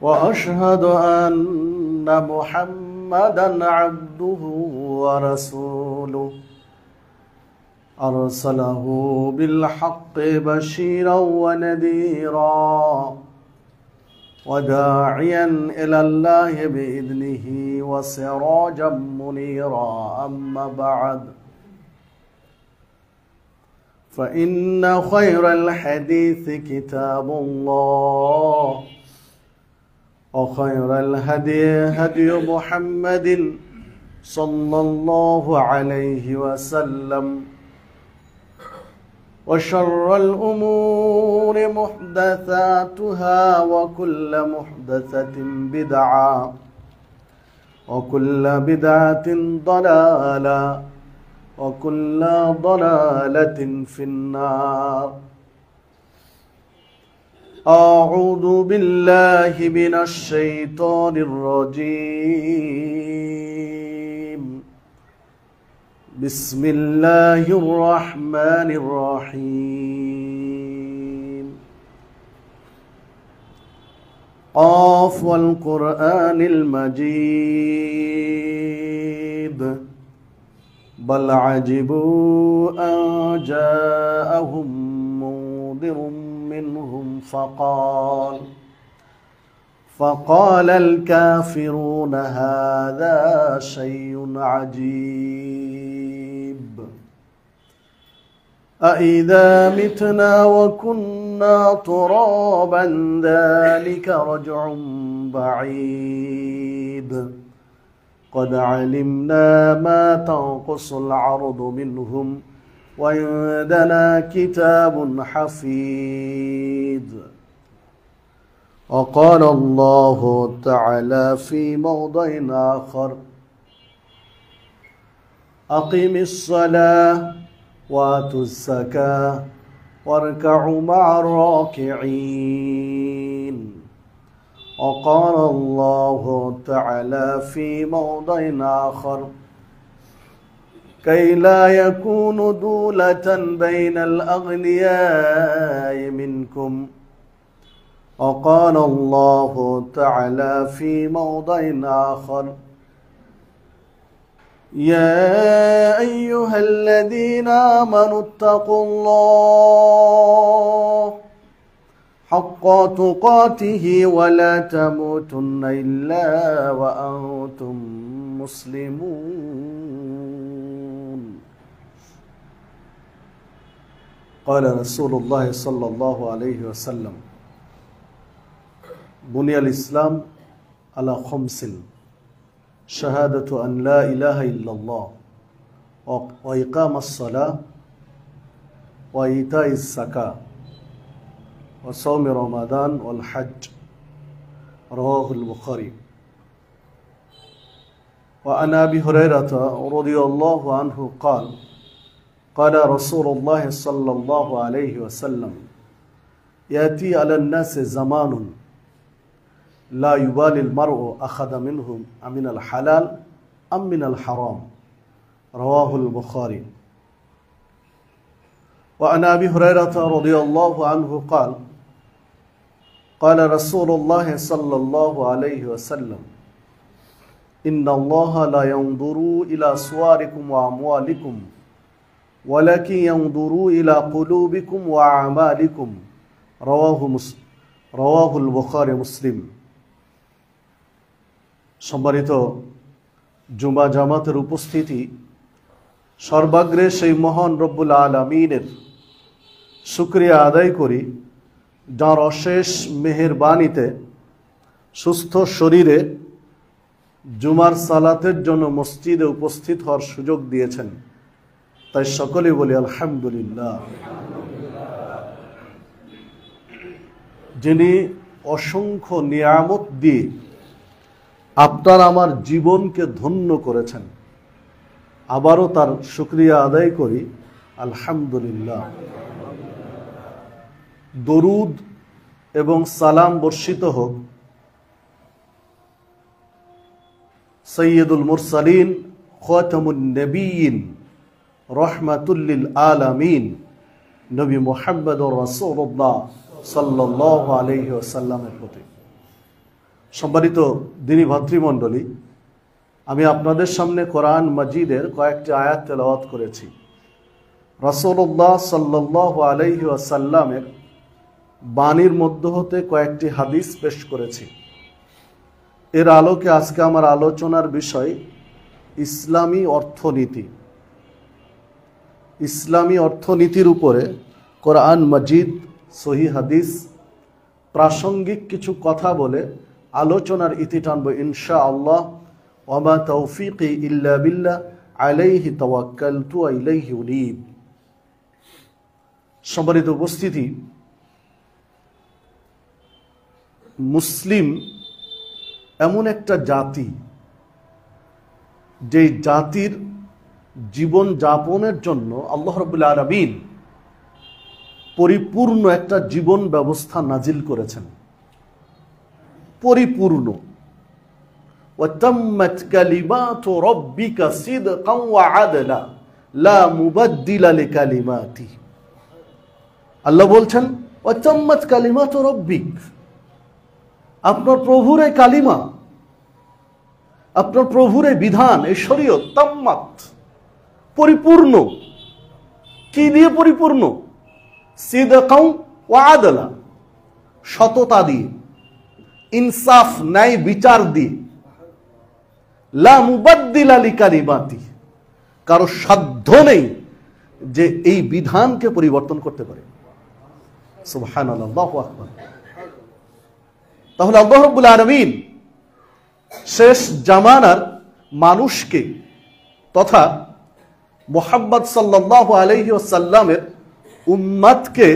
وأشهد أن محمدًا عبده ورسوله أرسله بالحق بشيرًا ونذيرًا وداعيًا إلى الله بإذنه وسراجًا منيرًا أما بعد فإن خير الحديث كتاب الله وخير الهدي هدي محمد صلى الله عليه وسلم وشر الأمور محدثاتها وكل محدثة بدعة وكل بدعة ضلالة وكل ضلالة في النار. أعوذ بالله من الشيطان الرجيم. بسم الله الرحمن الرحيم. قاف والقرآن المجيد بل عجبوا أن جاءهم منذر منهم فقال الكافرون هذا شيء عجيب أإذا متنا وكنا ترابا ذلك رجع بعيد قد علمنا ما تنقص الأرض منهم وعندنا كتاب حفيظ. وقال الله تعالى في موضع آخر أقم الصلاة وآتوا الزكاة واركعوا مع الراكعين. وقال الله تعالى في موضع آخر كي لا يكون دولة بين الأغنياء منكم. وقال الله تعالى في موضع آخر يا أيها الذين آمنوا اتقوا الله حق تقاته ولا تموتن إلا وأنتم مسلمون. قال رسول الله صلى الله عليه وسلم بني الإسلام على خمس شهادة أن لا إله إلا الله وإقام الصلاة وإيتاء الزكاة وصوم رمضان والحج. رواه البخاري. وعن أبي هريرة رضي الله عنه قال قال رسول الله صلى الله عليه وسلم يأتي على الناس زمان لا يبالي المرء أخذ منهم من الحلال أم من الحرام. رواه البخاري. وعن أبي هريرة رضي الله عنه قال قال رسول الله صلى الله عليه وسلم إن الله لا ينظر إلى صوركم وأموالكم ولكن ينظر إلى قلوبكم وأعمالكم. رواه البخاري মুসলিম। সম্মানিত জুমা জামাতের উপস্থিতি, সর্বাগ্রে সেই মহান রব্বুল আলামিনের শুকরিয়া আদায় করি যার অশেষ মেহেরবানিতে সুস্থ শরীরে জুমার সালাতের জন্য মসজিদে উপস্থিত হওয়ার সুযোগ দিয়েছেন। তাই সকলেই বলি আলহামদুলিল্লাহ। যিনি অসংখ্য নিয়ামত দিয়ে আপনার আমার জীবনকে ধন্য করেছেন, আবারও তার শুকরিয়া আদায় করি আলহামদুলিল্লাহ। দরুদ এবং সালাম বর্ষিত হোক সৈয়দুল মুরসালিন খাতামুন নবিয়্যিন রহমাতুল লিল আলামিন নবী মুহাম্মদুর রাসূলুল্লাহ সাল্লাল্লাহু আলাইহি ওয়াসাল্লামের প্রতি। সম্মানিত দিনী ভাতৃমণ্ডলী, আমি আপনাদের সামনে কোরআন মাজিদের কয়েকটি আয়াত তেলাওয়াত করেছি। রাসূলুল্লাহ সাল্লাল্লাহু আলাইহি ওয়াসাল্লামের বাণীর মধ্য হতে কয়েকটি হাদিস পেশ করেছি। এর আলোকে আজকে আমার আলোচনার বিষয় ইসলামী অর্থনীতি। ইসলামী অর্থনীতির উপরে কোরআন মাজিদ, সহিহ হাদিস, প্রাসঙ্গিক কিছু কথা বলে আলোচনার ইতি টানব ইনশাআল্লাহ। ওয়া মা তাওফীকি ইল্লা বিল্লাহ, আলাইহি তাওয়াক্কালতু ওয়া ইলাইহি উনীব। সম্মানিত উপস্থিতি, মুসলিম এমন একটা জাতি, যে জাতির জীবন যাপনের জন্য আল্লাহ রাব্বুল আলামিন পরিপূর্ণ একটা জীবন ব্যবস্থা নাজিল করেছেন। পরিপূর্ণ। ওয়াতাম্মাত কালিমাতু রাব্বিকা সিদকান ওয়া আদলা লা মুবাদদিলা লিকালিমাতি। আল্লাহ বলছেন ওয়াতাম্মাত কালিমাতু রাব্বিক, আপনার প্রভুর এই কালিমা, আপনার প্রভুর এই বিধান, এই শরীয়ত তাম্মাত, পরিপূর্ণ। কি দিয়ে পরিপূর্ণ? সিদকান ওয়া আদলা, সততা দিয়ে, ইনসাফ, ন্যায় বিচার দিয়ে। লা মুবাদদিলা লিকালিমাতি, কারো সাধ্য নেই যে এই বিধানকে পরিবর্তন করতে পারে। সুবহানাল্লাহ, আল্লাহু আকবার। তাহলে আল্লাহ রাব্বুল আলামিন শেষ জামানার মানুষকে তথা মুহাম্মদ সাল্লাল্লাহু আলাইহি ওয়াসাল্লামের উম্মতকে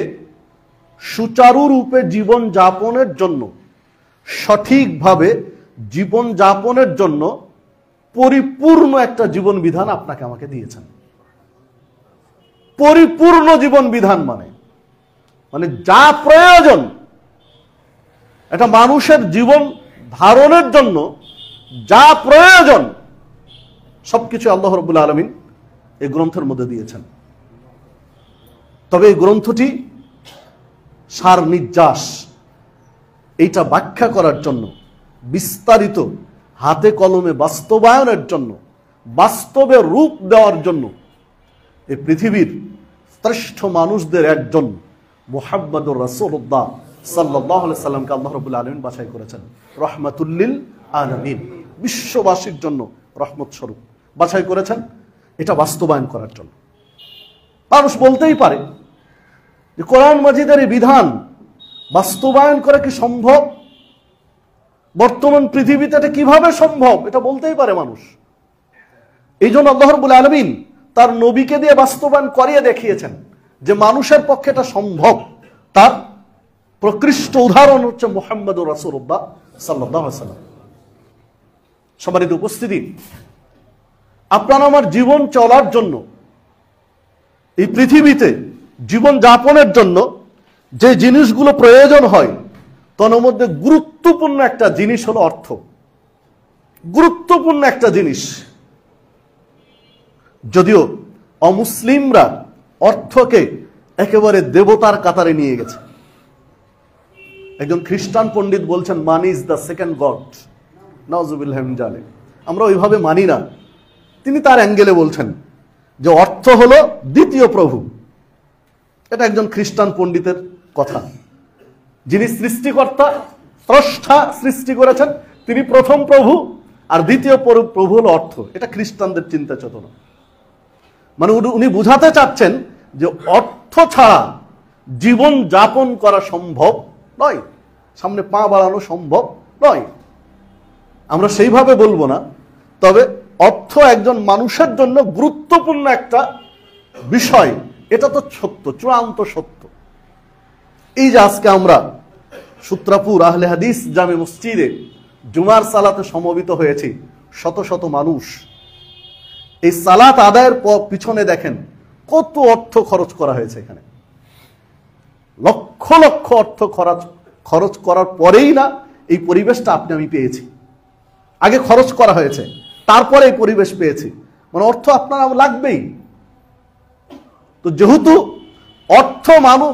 সুচারুরূপে জীবন যাপনের জন্য, সঠিকভাবে জীবন যাপনের জন্য পরিপূর্ণ একটা জীবন বিধান আপনাকে আমাকে দিয়েছেন। পরিপূর্ণ জীবন বিধান মানে যা প্রয়োজন একটা মানুষের জীবন ধারণের জন্য, যা প্রয়োজন সবকিছু আল্লাহ রাব্বুল আলামিন এই গ্রন্থের মধ্যে দিয়েছেন। তবে এই গ্রন্থটি সার নির্যাস এইটা ব্যাখ্যা করার জন্য, বিস্তারিত হাতে কলমে বাস্তবায়নের জন্য, বাস্তবে রূপ দেওয়ার জন্য এই পৃথিবীর শ্রেষ্ঠ মানুষদের একজন মুহাম্মদুর রাসূলুল্লাহ সাল্লাল্লাহু আলাইহি সাল্লামকে আল্লাহ রাব্বুল আলামিন বাছাই করেছেন রাহমাতুল লিল আলামিন, বিশ্ববাসীর জন্য রহমত স্বরূপ বাছাই করেছেন, এটা বাস্তবায়ন করার জন্য। মানুষ বলতেই পারে যে কোরআন মাজিদের এই বিধান বাস্তবায়ন করা কি সম্ভব? বর্তমান পৃথিবীতে এটা কিভাবে সম্ভব? এটা বলতেই পারে মানুষ। এই জন্য আল্লাহ রাব্বুল আলামিন তার নবীকে দিয়ে বাস্তবায়ন করিয়ে দেখিয়েছেন যে মানুষের পক্ষে এটা সম্ভব। তার প্রকৃষ্ট উদাহরণ হচ্ছে মুহাম্মদুর রাসূলুল্লাহ সাল্লাল্লাহু আলাইহি ওয়াসাল্লাম। সম্মানিত উপস্থিতি, আপনার আমার জীবন চলার জন্য, এই পৃথিবীতে জীবন যাপনের জন্য যে জিনিসগুলো প্রয়োজন হয় তার মধ্যে গুরুত্বপূর্ণ একটা জিনিস হলো অর্থ। গুরুত্বপূর্ণ একটা জিনিস। যদিও অমুসলিমরা অর্থকে একেবারে দেবতার কাতারে নিয়ে গেছে। একজন খ্রিস্টান পণ্ডিত বলছেন money is the second god. নাউজুবিল্লাহ মিন যালিক। আমরা ওইভাবে মানি না। তিনি তার অ্যাঙ্গেলে বলছেন যে অর্থ হলো দ্বিতীয় প্রভু। এটা একজন খ্রিস্টান পণ্ডিতের কথা। যিনি সৃষ্টিকর্তা, স্রষ্টা, সৃষ্টি করেছেন, তিনি প্রথম প্রভু, আর দ্বিতীয় প্রভু হলো অর্থ। এটা খ্রিস্টানদের চিন্তা চেতনা। মানে উনি বুঝাতে চাচ্ছেন যে অর্থ ছাড়া জীবন যাপন করা সম্ভব নয়, সামনে পা বাড়ানো সম্ভব নয়। আমরা সেইভাবে বলবো না, তবে অর্থ একজন মানুষের জন্য গুরুত্বপূর্ণ একটা বিষয়, এটা তো সত্য, চূড়ান্ত সত্য। এই যে আজকে আমরা সূত্রাপুর আহলে হাদিস জামে মসজিদে জুমার সালাতে সমবেত হয়েছি, শত শত মানুষ। এই সালাত আদায়ের পিছনে দেখেন কত অর্থ খরচ করা হয়েছে। এখানে লক্ষ লক্ষ অর্থ খরচ করার পরেই না এই পরিবেশটা আপনি আমি পেয়েছি। আগে খরচ করা হয়েছে, তারপরে এই পরিবেশ পেয়েছি। মানে অর্থ আপনার লাগবেই। তো যেহেতু অর্থ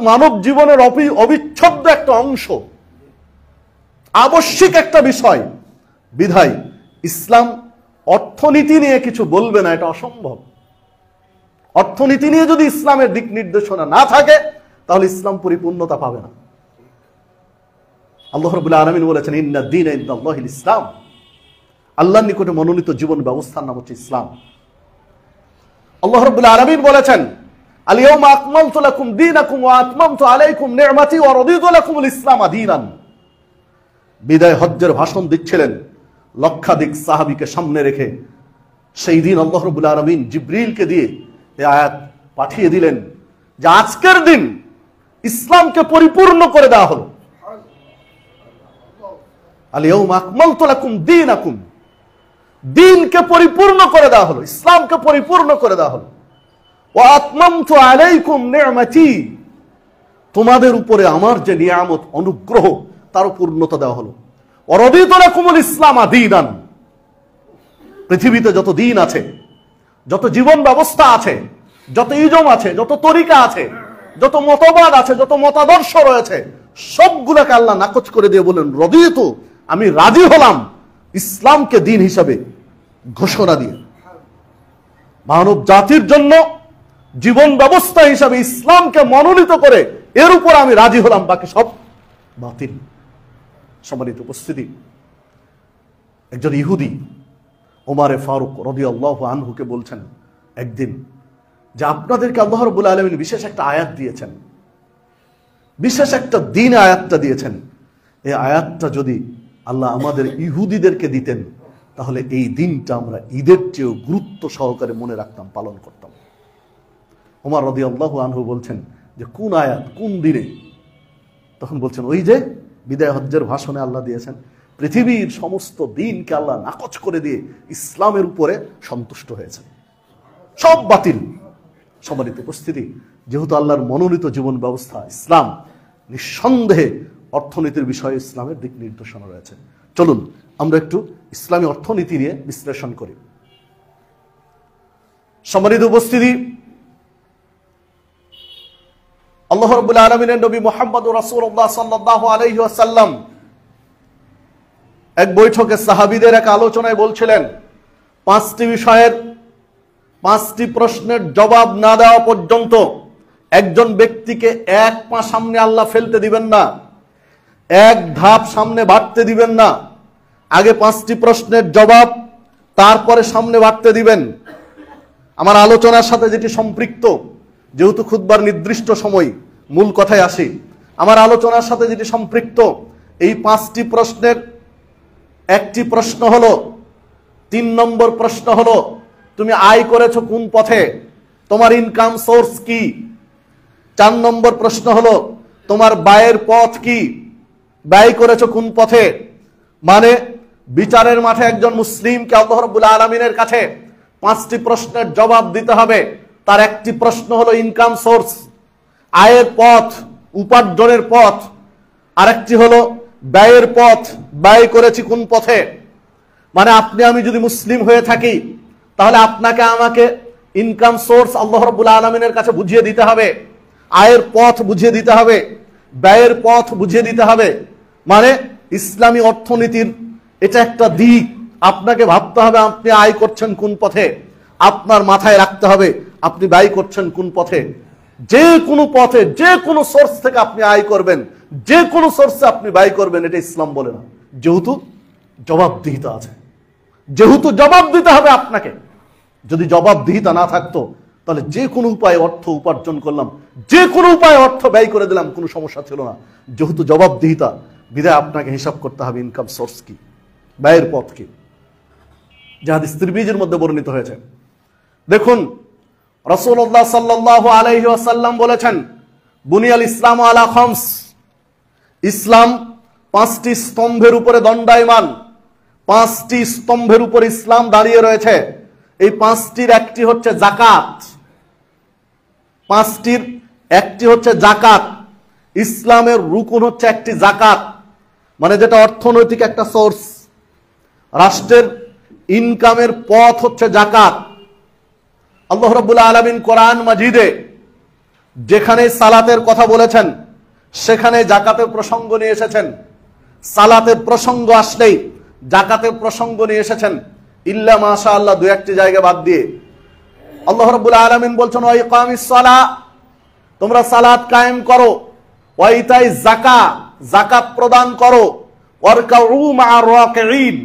মানব জীবনের অবিচ্ছেদ্য একটা অংশ, আবশ্যিক একটা বিষয়। বিধায় ইসলাম অর্থনীতি নিয়ে কিছু বলবে না, এটা অসম্ভব। অর্থনীতি নিয়ে যদি ইসলামের দিক নির্দেশনা না থাকে তাহলে ইসলাম পরিপূর্ণতা পাবে না। আল্লাহ রাব্বুল আলামিন বলেছেন, ইন্না দ্বীনা ইনদাল্লাহিল ইসলাম, আল্লাহর নিকটে মনোনীত জীবন ব্যবস্থার নাম হচ্ছে ইসলাম। আল্লাহ রাব্বুল আলামিন বলেছেন, আল ইয়াউমা আকমালতু লাকুম দীনাকুম ওয়া আতমামতু আলাইকুম নি'মাতি ওয়া রাদিতু লাকুমুল ইসলাম দীনান। বিদায় হজ্জের ভাষণ দিচ্ছিলেন লক্ষাধিক সাহাবীকে সামনে রেখে। সেই দিন আল্লাহ রাব্বুল আলামিন জিবরিলকে দিয়ে এই আয়াত পাঠিয়ে দিলেন যে আজকের দিন ইসলামকে পরিপূর্ণ করে দেওয়া হলো। আল ইয়াউমা আকমালতু লাকুম দীনাকুম, দ্বীনকে পরিপূর্ণ করে দেওয়া হলো, ইসলামকে পরিপূর্ণ করে দেওয়া হলো। ওয়া আতমামতু আলাইকুম নি'মাতি, তোমাদের উপরে আমার যে নিয়ামত অনুগ্রহ তার পূর্ণতা দেওয়া হলো। ওয়া রাদিতু লাকুমুল ইসলাম দীনান, পৃথিবীতে যত দিন আছে, যত জীবন ব্যবস্থা আছে, যত ইজম আছে, যত তরিকা আছে, যত মতবাদ আছে, যত মতাদর্শ রয়েছে, সবগুলোকে আল্লাহ নাকচ করে দিয়ে বলেন রাদিতু, আমি রাজি হলাম ইসলামকে দিন হিসাবে ঘোষণা দিয়ে। মানব জাতির জন্য জীবন ব্যবস্থা হিসাবে ইসলামকে মনোনীত করে এর উপর আমি রাজি হলাম, বাকি সব বাতিল। সম্মানিত উপস্থিতি, একজন ইহুদি ওমরে ফারুক রাদিয়াল্লাহু আনহুকে বলছেন একদিন যে আপনাদেরকে আল্লাহ রাব্বুল আলামিন বিশেষ একটা আয়াত দিয়েছেন, বিশেষ একটা দিন আয়াতটা দিয়েছেন। এই আয়াতটা যদি আল্লাহ আমাদের ইহুদিদেরকে দিতেন তাহলে এই দিনটা আমরা ঈদের চেয়েও গুরুত্ব সহকারে মনে রাখতাম, পালন করতাম। ওমর রাদিয়াল্লাহু আনহু বলছেন যে কোন আয়াত, কোন দিনে? তখন বলছেন ওই যে বিদায় হজ্জের ভাষণে আল্লাহ দিয়েছেন পৃথিবীর সমস্ত দিনকে আল্লাহ নাকচ করে দিয়ে ইসলামের উপরে সন্তুষ্ট হয়েছেন, সব বাতিল। সম্মানিত উপস্থিতি, যেহেতু আল্লাহর মনোনীত জীবন ব্যবস্থা ইসলাম, নিঃসন্দেহে অর্থনীতির বিষয়ে ইসলামের দিক নির্দেশনা রয়েছে। চলুন আমরা একটু ইসলামী অর্থনীতি নিয়ে বিশ্লেষণ করি। সম্মানিত উপস্থিতি, আল্লাহ রাব্বুল আলামিনের নবী মুহাম্মদুর রাসূলুল্লাহ সাল্লাল্লাহু আলাইহি ওয়াসাল্লাম এক বৈঠকে সাহাবীদের এক আলোচনায় বলছিলেন, 5টি বিষয়ের 5টি প্রশ্নের জবাব না দেওয়া পর্যন্ত একজন ব্যক্তিকে এক পা সামনে আল্লাহ ফেলতে দিবেন না, এক ধাপ সামনে বাড়তে দিবেন না। আগে 5টি প্রশ্নের জবাব, তারপরে সামনে বাড়তে দিবেন। আমার আলোচনার সাথে যেটি সম্পৃক্ত, যেহেতু খুতবার নির্দিষ্ট সময়, মূল কথায় আসি। আমার আলোচনার সাথে যেটি সম্পৃক্ত, এই 5টি প্রশ্নের একটি প্রশ্ন হলো, 3 নম্বর প্রশ্ন হলো তুমি আয় করেছো কোন পথে, তোমার ইনকাম সোর্স কি। 4 নম্বর প্রশ্ন হলো তোমার ব্যয়ের পথ কি, ব্যয় করেছো কোন পথে। মানে বিচারের মাঠে একজন মুসলিমকে আল্লাহ রাব্বুল আলামিনের কাছে 5টি প্রশ্নের জবাব দিতে হবে। তার একটি প্রশ্ন হলো ইনকাম সোর্স, আয়ের পথ, উপার্জনের পথ। আরেকটি হলো ব্যয়ের পথ, ব্যয় করেছি কোন পথে। মানে আপনি আমি যদি মুসলিম হয়ে থাকি তাহলে আপনাকে আমাকে ইনকাম সোর্স আল্লাহ রাব্বুল আলামিনের কাছে বুঝিয়ে দিতে হবে, আয়ের পথ বুঝিয়ে দিতে হবে, ব্যয়ের পথ বুঝিয়ে দিতে হবে। মানে ইসলামী অর্থনীতির এটা একটা দিক, আপনাকে ভাবতে হবে আপনি আয় করছেন কোন পথে, আপনার মাথায় রাখতে হবে আপনি ব্যয় করছেন কোন পথে। যে কোনো পথে, যে কোনো সোর্স থেকে আপনি আয় করবেন, যে কোনো সোর্সে আপনি ব্যয় করবেন, এটা ইসলাম বলে না। যেহেতু জবাবদিহিতা আছে, যেহেতু জবাব দিতে হবে আপনাকে। যদি জবাবদিহিতা না থাকতো তাহলে যে কোনো উপায়ে অর্থ উপার্জন করলাম, যে কোনো উপায়ে অর্থ ব্যয় করে দিলাম, কোনো সমস্যা ছিল না। যেহেতু জবাবদিহিতা, বিধায় আপনাকে হিসাব করতে হবে ইনকাম সোর্স কি, ব্যয়ের পথ কি। যা হাদিস তিরমিজির মধ্যে বর্ণিত হয়েছে। দেখুন রাসূলুল্লাহ সাল্লাল্লাহু আলাইহি ওয়াসাল্লাম বলেছেন, বুনিয়াল ইসলাম আলা খামস, ইসলাম 5টি স্তম্ভের উপরে দণ্ডায়মান। 5টি স্তম্ভের উপর ইসলাম দাঁড়িয়ে রয়েছে। এই 5টির একটি হচ্ছে যাকাত, 5টির একটি হচ্ছে যাকাত। ইসলামের রুকুন হচ্ছে একটি যাকাত, মানে যেটা অর্থনৈতিক একটা সোর্স। রাষ্ট্রের ইনকামের পথ হচ্ছে যাকাত। আল্লাহ রাব্বুল আলামিন কোরআন মাজিদে যেখানে সালাতের কথা বলেছেন সেখানে যাকাতের প্রসঙ্গ নিয়ে এসেছেন। সালাতের প্রসঙ্গ আসলেই যাকাতের প্রসঙ্গ নিয়ে এসেছেন, ইল্লা মাশাআল্লাহ দু একটি জায়গা বাদ দিয়ে। আল্লাহ রাব্বুল আলামিন বলছেন ওয়া ইকামিস সালাহ, তোমরা সালাত কায়েম করো, ওয়া ইতাই যাকাত, যাকাত প্রদান করো, ওয়ারকাউ মা'আর রাকিঈন,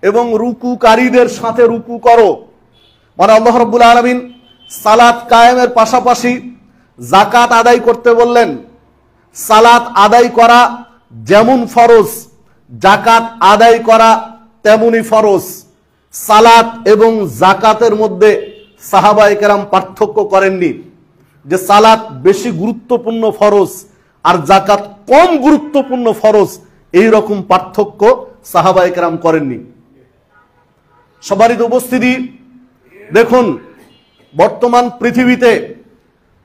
এবং রুকুকারীদের সাথে রুকু করো। মানে আল্লাহ রাব্বুল আলামিন সালাত কায়েমের পাশাপাশি যাকাত আদায় করতে বললেন। সালাত আদায় করা যেমন ফরজ, যাকাত আদায় করা তেমনি ফরজ। সালাত এবং যাকাতের মধ্যে সাহাবায়ে কেরাম পার্থক্য করেননি যে সালাত বেশি গুরুত্বপূর্ণ ফরজ আর যাকাত কম গুরুত্বপূর্ণ ফরজ, এই রকম পার্থক্য সাহাবায়ে কেরাম করেননি। সবারই উপস্থিতি, দেখুন বর্তমান পৃথিবীতে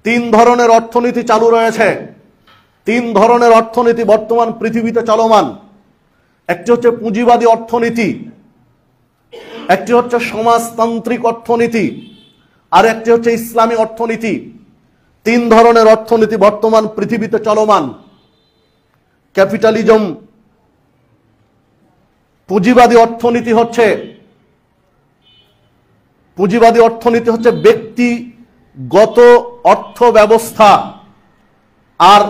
তিন ধরনের অর্থনীতি চালু রয়েছে। তিন ধরনের অর্থনীতি বর্তমান পৃথিবীতে চলমান। একটি হচ্ছে পুঁজিবাদী অর্থনীতি, একটি হচ্ছে সমাজতান্ত্রিক অর্থনীতি, আর একটি হচ্ছে ইসলামী অর্থনীতি। তিন ধরনের অর্থনীতি বর্তমান পৃথিবীতে চলমান। ক্যাপিটালিজম, পুঁজিবাদী অর্থনীতি হচ্ছে ব্যক্তিগত অর্থ ব্যবস্থা, আর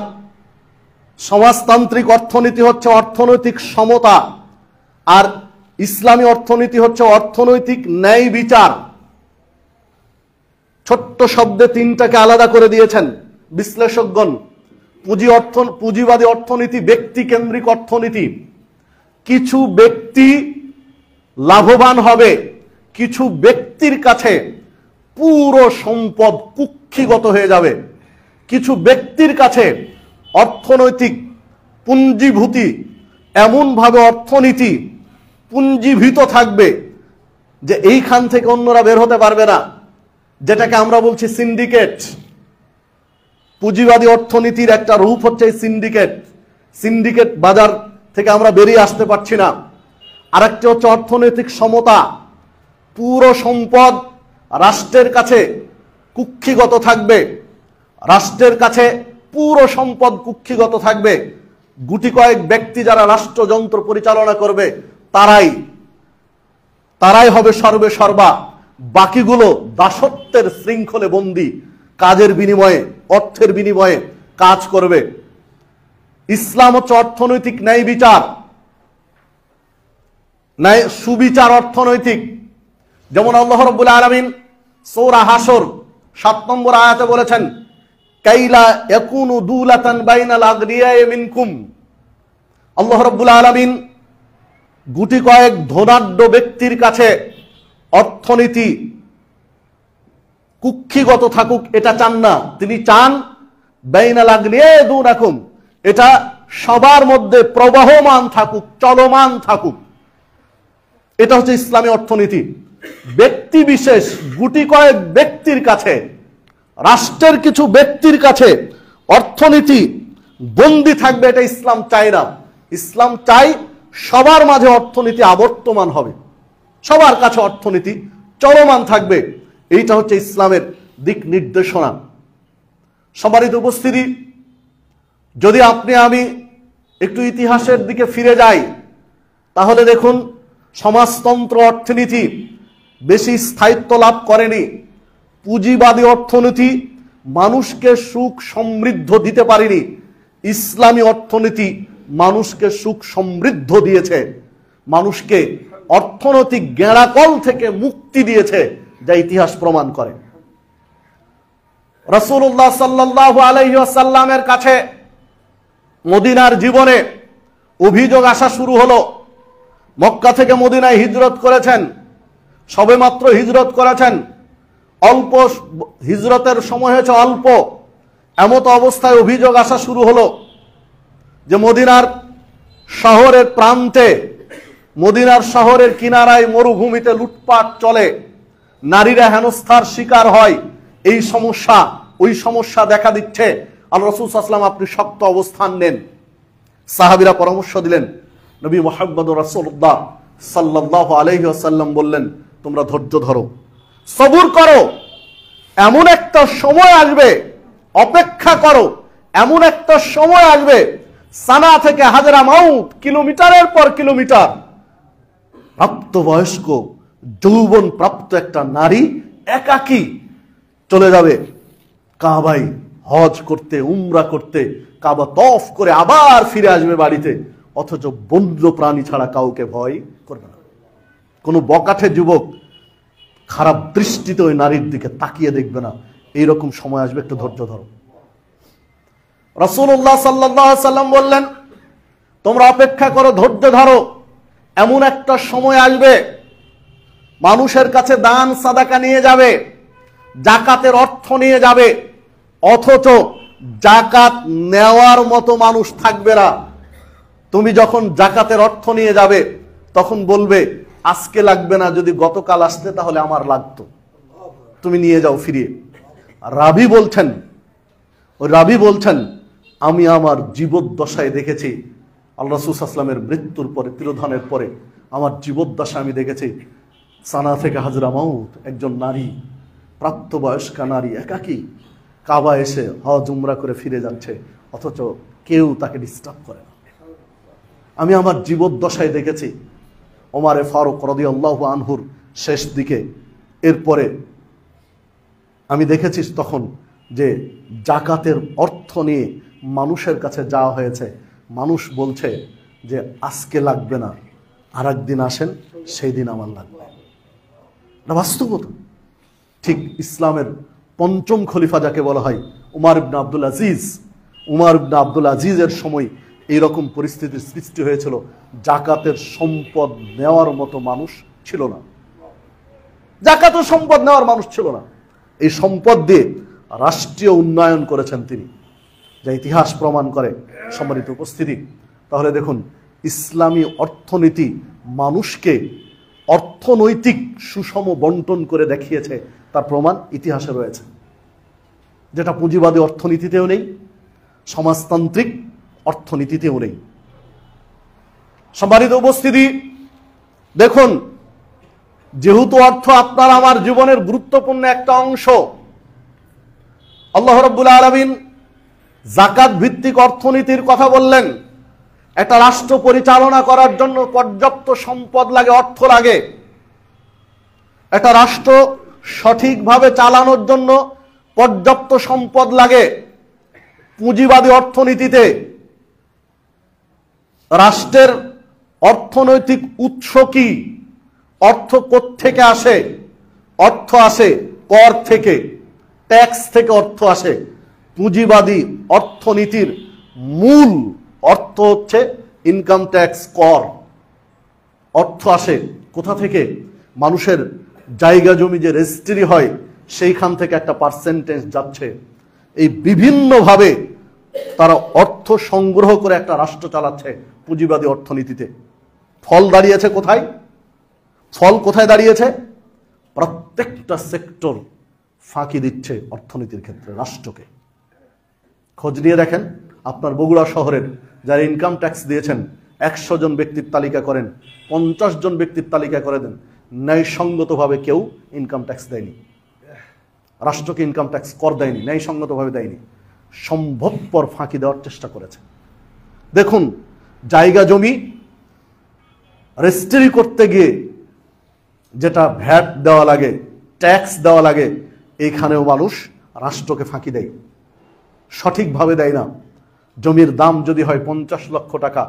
সমাজতান্ত্রিক অর্থনীতি হচ্ছে অর্থনৈতিক সমতা, আর ইসলামী অর্থনীতি হচ্ছে অর্থনৈতিক ন্যায় বিচার। ছোট্ট শব্দে তিনটাকে আলাদা করে দিয়েছেন বিশ্লেষকগণ। পুঁজিবাদী অর্থনীতি ব্যক্তি কেন্দ্রিক অর্থনীতি। কিছু ব্যক্তি লাভবান হবে, কিছু ব্যক্তির কাছে পুরো সম্পদ কুক্ষিগত হয়ে যাবে, কিছু ব্যক্তির কাছে অর্থনৈতিক পুঞ্জীভূতি, এমনভাবে অর্থনীতি পুঞ্জীভূত থাকবে যে এইখান থেকে অন্যরা বের হতে পারবে না, যেটাকে আমরা বলছি সিন্ডিকেট। পুঁজিবাদী অর্থনীতির একটা রূপ হচ্ছে সিন্ডিকেট। সিন্ডিকেট বাজার থেকে আমরা বেরিয়ে আসতে পারছি না। আরেকটি হচ্ছে অর্থনৈতিক সমতা। পুরো সম্পদ রাষ্ট্রের কাছে কুক্ষিগত থাকবে, রাষ্ট্রের কাছে পুরো সম্পদ কুক্ষিগত থাকবে। গুটি কয়েক ব্যক্তি যারা রাষ্ট্রযন্ত্র পরিচালনা করবে তারাই হবে সর্বে সর্বা, বাকিগুলো দাসত্বের শৃঙ্খলে বন্দী, কাজের বিনিময়ে, অর্থের বিনিময়ে কাজ করবে। ইসলাম হচ্ছে অর্থনৈতিক ন্যায় বিচার, ন্যায় সুবিচার অর্থনৈতিক। যেমন আল্লাহ রাব্বুল আলামিন সূরা হাসর 7 নম্বর আয়াতে বলেছেন কাইলা ইয়াকুনু দুলাতান বাইনাল আগনিয়ায়ে মিনকুম। আল্লাহ রাব্বুল আলামিন গুটি কয়েক ধনাঢ্য ব্যক্তির কাছে অর্থনীতি কুক্ষিগত থাকুক এটা চান না, তিনি চান বাইনাল আগনিয়ায়ে দুনাকুম, এটা সবার মধ্যে প্রবাহমান থাকুক, চলমান থাকুক। এটা হচ্ছে ইসলামী অর্থনীতি। ব্যক্তি বিশেষ গুটি কয়েক ব্যক্তির কাছে, রাষ্ট্রের কিছু ব্যক্তির কাছে অর্থনীতি বন্দী থাকবে, এটা ইসলাম চায় না। ইসলাম চাই সবার মাঝে অর্থনীতি আবর্তমান হবে, সবার কাছে অর্থনীতি চলমান থাকবে। এইটা হচ্ছে ইসলামের দিক নির্দেশনা। সম্মানিত উপস্থিতি, যদি আপনি আমি একটু ইতিহাসের দিকে ফিরে যাই তাহলে দেখুন সমাজতন্ত্র অর্থনীতি বেশি স্থায়িত্ব লাভ করেনি। পুঁজিবাদী অর্থনীতি মানুষকে সুখ সমৃদ্ধ দিতে পারেনি, ইসলামী অর্থনীতি মানুষকে সুখ সমৃদ্ধ দিয়েছে, মানুষকে অর্থনৈতিক গেঁড়াকল থেকে মুক্তি দিয়েছে, যা ইতিহাস প্রমাণ করে। রাসূলুল্লাহ সাল্লাল্লাহু আলাইহি ওয়াসাল্লামের কাছে মদিনার জীবনে অভিযোগ আসা শুরু হলো। মক্কা থেকে মদিনায় হিজরত করেছেন, সবেমাত্র হিজরত করেছেন, অল্প হিজরতের সময় হয়েছে অল্প, এমত অবস্থায় অভিযোগ আসা শুরু হলো যে মদিনার শহরের প্রান্তে, মদিনার শহরের কিনারায় মরুভূমিতে লুটপাট চলে, নারীরা হেনস্থার শিকার হয়, এই সমস্যা ওই সমস্যা দেখা দিচ্ছে। আল্লাহ রাসূল সাল্লাল্লাহু আলাইহি ওয়াসাল্লাম আপনি শক্ত অবস্থান নেন। সাহাবীরা পরামর্শ দিলেন, নবী মুহাম্মদ রাসূলুল্লাহ সাল্লাল্লাহু আলাইহি ওয়াসাল্লাম বললেন তোমরা ধৈর্য ধরো, সবুর করো, এমন একটা সময় আসবে, অপেক্ষা করো, এমন একটা সময় আসবে সানা থেকে হাজরামাউত, কিলোমিটারের পর কিলোমিটার। প্রাপ্তবয়স্ক যৌবন প্রাপ্ত একটা নারী একাকী চলে যাবে কাবায় হজ করতে, উমরা করতে, কাবা তওয়াফ করে আবার ফিরে আসবে বাড়িতে, অথচ বন্য প্রাণী ছাড়া কাউকে ভয় করবে না। কোনো বকাঠে যুবক খারাপ দৃষ্টিতে ওই নারীর দিকে তাকিয়ে দেখবে না। এইরকম সময় আসবে, একটু ধৈর্য ধরো। রাসূলুল্লাহ সাল্লাল্লাহু আলাইহি সাল্লাম বললেন, তোমরা অপেক্ষা করো, ধৈর্য ধরো, এমন একটা সময় আসবে মানুষের কাছে দান সাদাকা নিয়ে যাবে, জাকাতের অর্থ নিয়ে যাবে, অথচ জাকাত নেওয়ার মতো মানুষ থাকবে না। তুমি যখন জাকাতের অর্থ নিয়ে যাবে তখন বলবে, আজকে লাগবে না, যদি গতকাল আসতে তাহলে আমার লাগতো, তুমি নিয়ে যাও ফিরিয়ে। রাবি বলছেন আমি আমার জীবদ্দশায় দেখেছি, আল্লাহ রাসূল সাল্লাল্লাহু আলাইহি ওয়াসাল্লামের মৃত্যুর পরে, তিরোধানের পরে আমার জীবদ্দশায় আমি দেখেছি সানা থেকে হাজরামাউত একজন নারী, প্রাপ্তবয়স্কা নারী একাকী কাবা এসে হজ উমরা করে ফিরে যাচ্ছে, অথচ কেউ তাকে ডিস্টার্ব করে না। আমি আমার জীবদ্দশায় দেখেছি ওমরে ফারুক রাদিয়াল্লাহু আনহুর শেষ দিকে, এরপরে আমি দেখেছি তখন যে জাকাতের অর্থ নিয়ে মানুষের কাছে যাওয়া হয়েছে, মানুষ বলছে যে আজকে লাগবে না, আর একদিন আসেন, সেই দিন আমার লাগবে। এটা বাস্তবতা। ঠিক ইসলামের পঞ্চম খলিফা যাকে বলা হয় উমর ইবনে আব্দুল আজিজের সময় এইরকম পরিস্থিতির সৃষ্টি হয়েছিল, জাকাতের সম্পদ নেওয়ার মতো মানুষ ছিল না, জাকাতের সম্পদ নেওয়ার মানুষ ছিল না। এই সম্পদ দিয়ে রাষ্ট্রীয় উন্নয়ন করেছেন তিনি, যা ইতিহাস প্রমাণ করে। সম্মানিত উপস্থিতি, তাহলে দেখুন, ইসলামী অর্থনীতি মানুষকে অর্থনৈতিক সুষম বন্টন করে দেখিয়েছে, তার প্রমাণ ইতিহাসে রয়েছে, যেটা পুঁজিবাদী অর্থনীতিতেও নেই, সমাজতান্ত্রিক অর্থনীতিতেও নেই। সম্মানিত উপস্থিতি, দেখুন, যেহেতু অর্থ আপনার আমার জীবনের গুরুত্বপূর্ণ একটা অংশ, আল্লাহ রাব্বুল আলামিন যাকাত ভিত্তিক অর্থনীতির কথা বললেন। একটা রাষ্ট্র পরিচালনা করার জন্য পর্যাপ্ত সম্পদ লাগে, অর্থ লাগে। একটা রাষ্ট্র সঠিকভাবে চালানোর জন্য পর্যাপ্ত সম্পদ লাগে। পুঁজিবাদী অর্থনীতিতে রাষ্ট্রের অর্থনৈতিক উৎস কি? অর্থ কোত্থেকে আসে? অর্থ আসে কর থেকে, ট্যাক্স থেকে অর্থ আসে। পুঁজিবাদী অর্থনীতির মূল অর্থ হচ্ছে ইনকাম ট্যাক্স, কর। অর্থ আসে কোথা থেকে? মানুষের জায়গা জমি যে রেজিস্ট্রি হয় সেইখান থেকে একটা পার্সেন্টেজ যাচ্ছে। এই বিভিন্নভাবে তারা অর্থ সংগ্রহ করে একটা রাষ্ট্র চালাচ্ছে পুঁজিবাদী অর্থনীতিতে। ফল দাঁড়িয়েছে কোথায়? ফল কোথায় দাঁড়িয়েছে? প্রত্যেকটা সেক্টর ফাঁকি দিচ্ছে অর্থনীতির ক্ষেত্রে রাষ্ট্রকে। খোঁজ নিয়ে দেখেন, আপনার বগুড়া শহরের যারা ইনকাম ট্যাক্স দিয়েছেন 100 জন ব্যক্তির তালিকা করেন, 50 জন ব্যক্তির তালিকা করে দেন, ন্যায়সঙ্গতভাবে কেউ ইনকাম ট্যাক্স দেয়নি, রাষ্ট্রকে ইনকাম ট্যাক্স কর দেয়নি, ন্যায়সঙ্গতভাবে দেয়নি, সম্ভবপর ফাঁকি দেওয়ার চেষ্টা করেছে। দেখুন, জায়গা জমি রেজিস্ট্রি করতে গিয়ে যেটা ভ্যাট দেওয়া লাগে, ট্যাক্স দেওয়া লাগে, এইখানেও মানুষ রাষ্ট্রকে ফাঁকি দেয়, সঠিকভাবে দেয় না। জমির দাম যদি হয় 50 লক্ষ টাকা,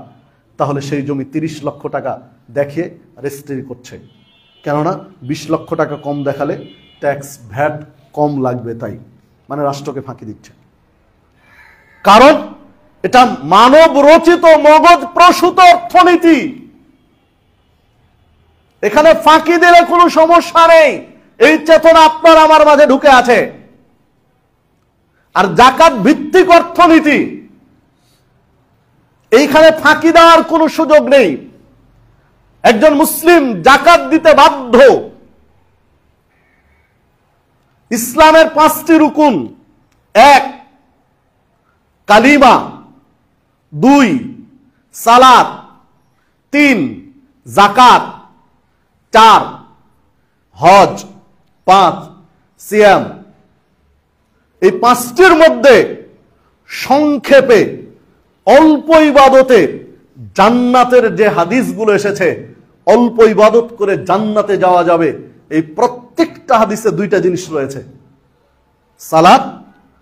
তাহলে সেই জমি 30 লক্ষ টাকা দেখিয়ে রেজিস্ট্রি করছে, কেননা 20 লক্ষ টাকা কম দেখালে ট্যাক্স ভ্যাট কম লাগবে, তাই মানে রাষ্ট্রকে ফাঁকি দিচ্ছে। কারণ এটা মানব রচিত, মগজ প্রসূত অর্থনীতি। এখানে ফাঁকি দিলে কোনো সমস্যা নেই, এই চেতনা আপনার আমার মাঝে ঢুকে আছে। আর জাকাত ভিত্তিক অর্থনীতি, এইখানে ফাঁকি দেওয়ার কোনো সুযোগ নেই। একজন মুসলিম জাকাত দিতে বাধ্য। ইসলামের 5টি রুকুন: 1 কালিমা, 2 সালাত, 3 যাকাত, 4 হজ, 5 সিয়াম। এই 5টির মধ্যে সংক্ষেপে অল্প ইবাদতে জান্নাতের যে হাদিসগুলো এসেছে, অল্প ইবাদত করে জান্নাতে যাওয়া যাবে, এই প্রত্যেকটা হাদিসে দুইটা জিনিস রয়েছে, সালাত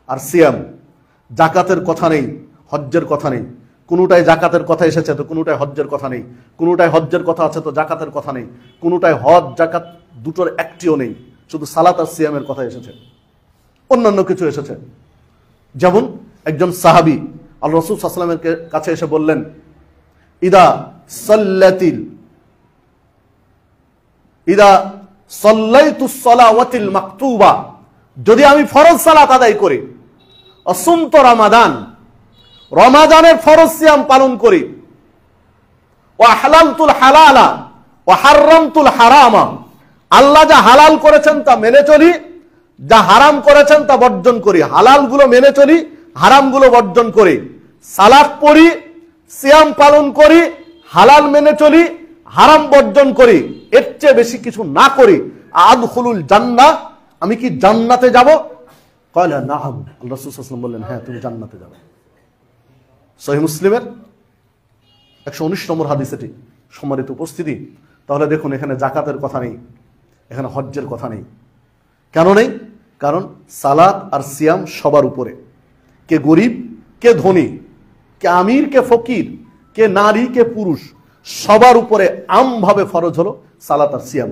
আর সিয়াম। জাকাতের কথা নেই, হজ্জের কথা নেই। কোনোটায় জাকাতের কথা এসেছে তো কোনোটায় হজ্জের কথা নেই, কোনোটায় হজ্জের কথা আছে তো জাকাতের কথা নেই, কোনোটায় হজ জাকাত দুটোর একটিও নেই, শুধু সালাত আর সিয়ামের কথা এসেছে। অন্যান্য কিছু এসেছে, যেমন একজন সাহাবী আল্লাহর রাসূল সাল্লাল্লাহু আলাইহি ওয়াসাল্লামের কাছে এসে বললেন, ইদা সাল্লাইতুস সালাওয়াতিল মাকতুবা, যদি আমি ফরজ সালাত আদায় করি, অসুমতু রমাদান, রমাদানের ফরজ সিয়াম পালন করি, ওয়া হালালতুল হালালা ওয়া হারামতুল হারামা, আল্লাহ যা হালাল করেছেন তা মেনে চলি, যা হারাম করেছেন তা বর্জন করি, হালালগুলো মেনে চলি, হারামগুলো বর্জন করি, সালাত পড়ি, সিয়াম পালন করি, হালাল মেনে চলি, হারাম বর্জন করি, এর চেয়ে বেশি কিছু না করি, আদখুলুল জান্নাহ, আমি কি জান্নাতে যাব? ক্বালা নাআম, আল্লাহ রাসূল সাল্লাল্লাহু আলাইহি ওয়াসাল্লাম বললেন, হ্যাঁ তুমি জান্নাতে যাবে। সহিহ মুসলিমের 119 নম্বর হাদিস এটি। সম্মানিত উপস্থিতি, তাহলে দেখুন এখানে জাকাতের কথা নেই, এখানে হজ্জের কথা নেই। কেন নেই? কারণ সালাত আর সিয়াম সবার উপরে, কে গরিব কে ধনী, কে আমির কে ফকির, কে নারী কে পুরুষ, সবার উপরে আমভাবে ফরজ হলো সালাত আর সিয়াম।